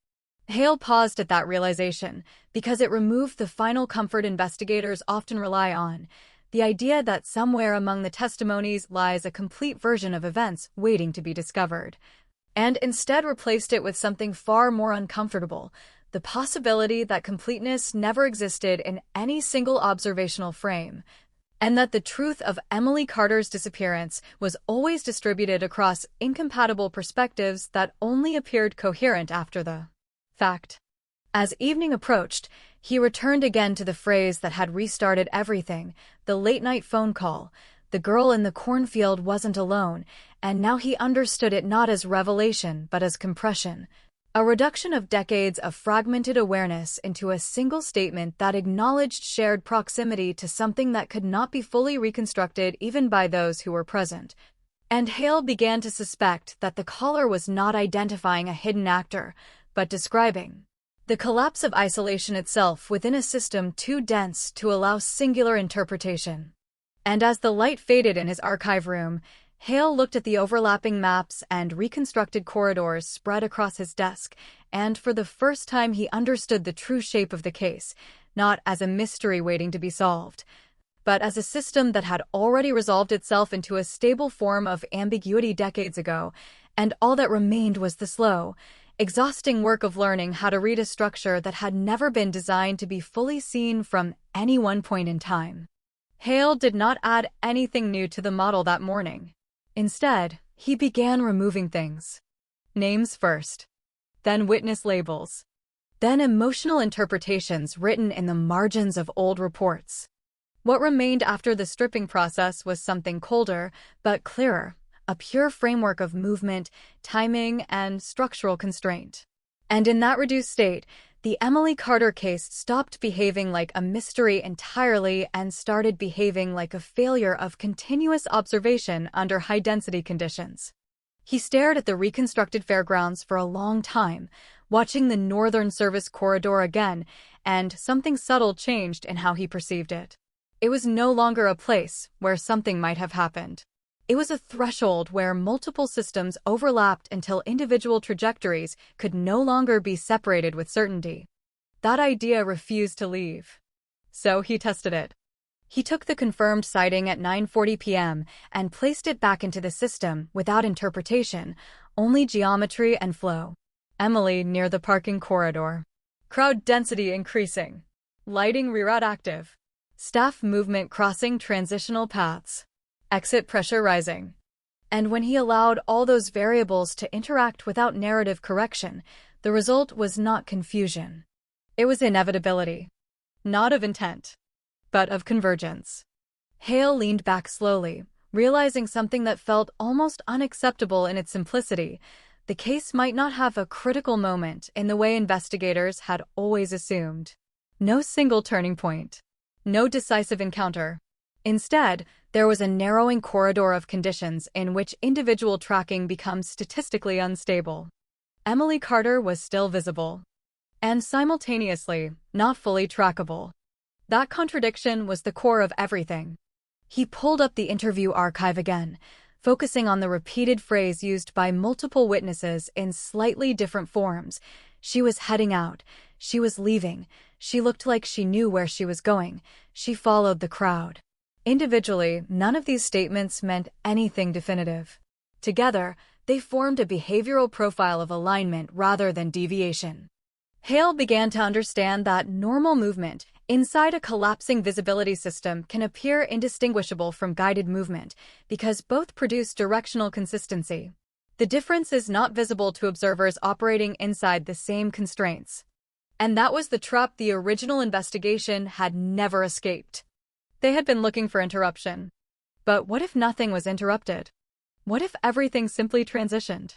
Hale paused at that realization because it removed the final comfort investigators often rely on, the idea that somewhere among the testimonies lies a complete version of events waiting to be discovered, and instead replaced it with something far more uncomfortable, the possibility that completeness never existed in any single observational frame, and that the truth of Emily Carter's disappearance was always distributed across incompatible perspectives that only appeared coherent after the fact. As evening approached, he returned again to the phrase that had restarted everything, the late-night phone call. The girl in the cornfield wasn't alone, and now he understood it not as revelation but as compression. A reduction of decades of fragmented awareness into a single statement that acknowledged shared proximity to something that could not be fully reconstructed even by those who were present. And Hale began to suspect that the caller was not identifying a hidden actor, but describing the collapse of isolation itself within a system too dense to allow singular interpretation. And as the light faded in his archive room, Hale looked at the overlapping maps and reconstructed corridors spread across his desk, and for the first time he understood the true shape of the case, not as a mystery waiting to be solved, but as a system that had already resolved itself into a stable form of ambiguity decades ago, and all that remained was the slow, exhausting work of learning how to read a structure that had never been designed to be fully seen from any one point in time. Hale did not add anything new to the model that morning. Instead, he began removing things. Names first, then witness labels, then emotional interpretations written in the margins of old reports. What remained after the stripping process was something colder, but clearer, a pure framework of movement, timing, and structural constraint. And in that reduced state, the Emily Carter case stopped behaving like a mystery entirely and started behaving like a failure of continuous observation under high-density conditions. He stared at the reconstructed fairgrounds for a long time, watching the northern service corridor again, and something subtle changed in how he perceived it. It was no longer a place where something might have happened. It was a threshold where multiple systems overlapped until individual trajectories could no longer be separated with certainty. That idea refused to leave. So he tested it. He took the confirmed sighting at 9:40 p.m. and placed it back into the system without interpretation, only geometry and flow. Emily near the parking corridor. Crowd density increasing. Lighting reroute active. Staff movement crossing transitional paths. Exit pressure rising. And when he allowed all those variables to interact without narrative correction, the result was not confusion. It was inevitability. Not of intent, but of convergence. Hale leaned back slowly, realizing something that felt almost unacceptable in its simplicity. The case might not have a critical moment in the way investigators had always assumed. No single turning point. No decisive encounter. Instead, there was a narrowing corridor of conditions in which individual tracking becomes statistically unstable. Emily Carter was still visible, and simultaneously, not fully trackable. That contradiction was the core of everything. He pulled up the interview archive again, focusing on the repeated phrase used by multiple witnesses in slightly different forms. She was heading out. She was leaving. She looked like she knew where she was going. She followed the crowd. Individually, none of these statements meant anything definitive. Together, they formed a behavioral profile of alignment rather than deviation. Hale began to understand that normal movement, inside a collapsing visibility system can appear indistinguishable from guided movement because both produce directional consistency. The difference is not visible to observers operating inside the same constraints. And that was the trap the original investigation had never escaped. They had been looking for interruption. But what if nothing was interrupted? What if everything simply transitioned?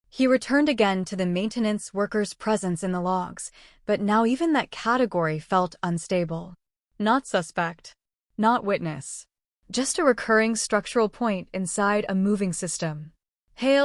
He returned again to the maintenance worker's presence in the logs, but now even that category felt unstable. Not suspect, not witness, just a recurring structural point inside a moving system. Hale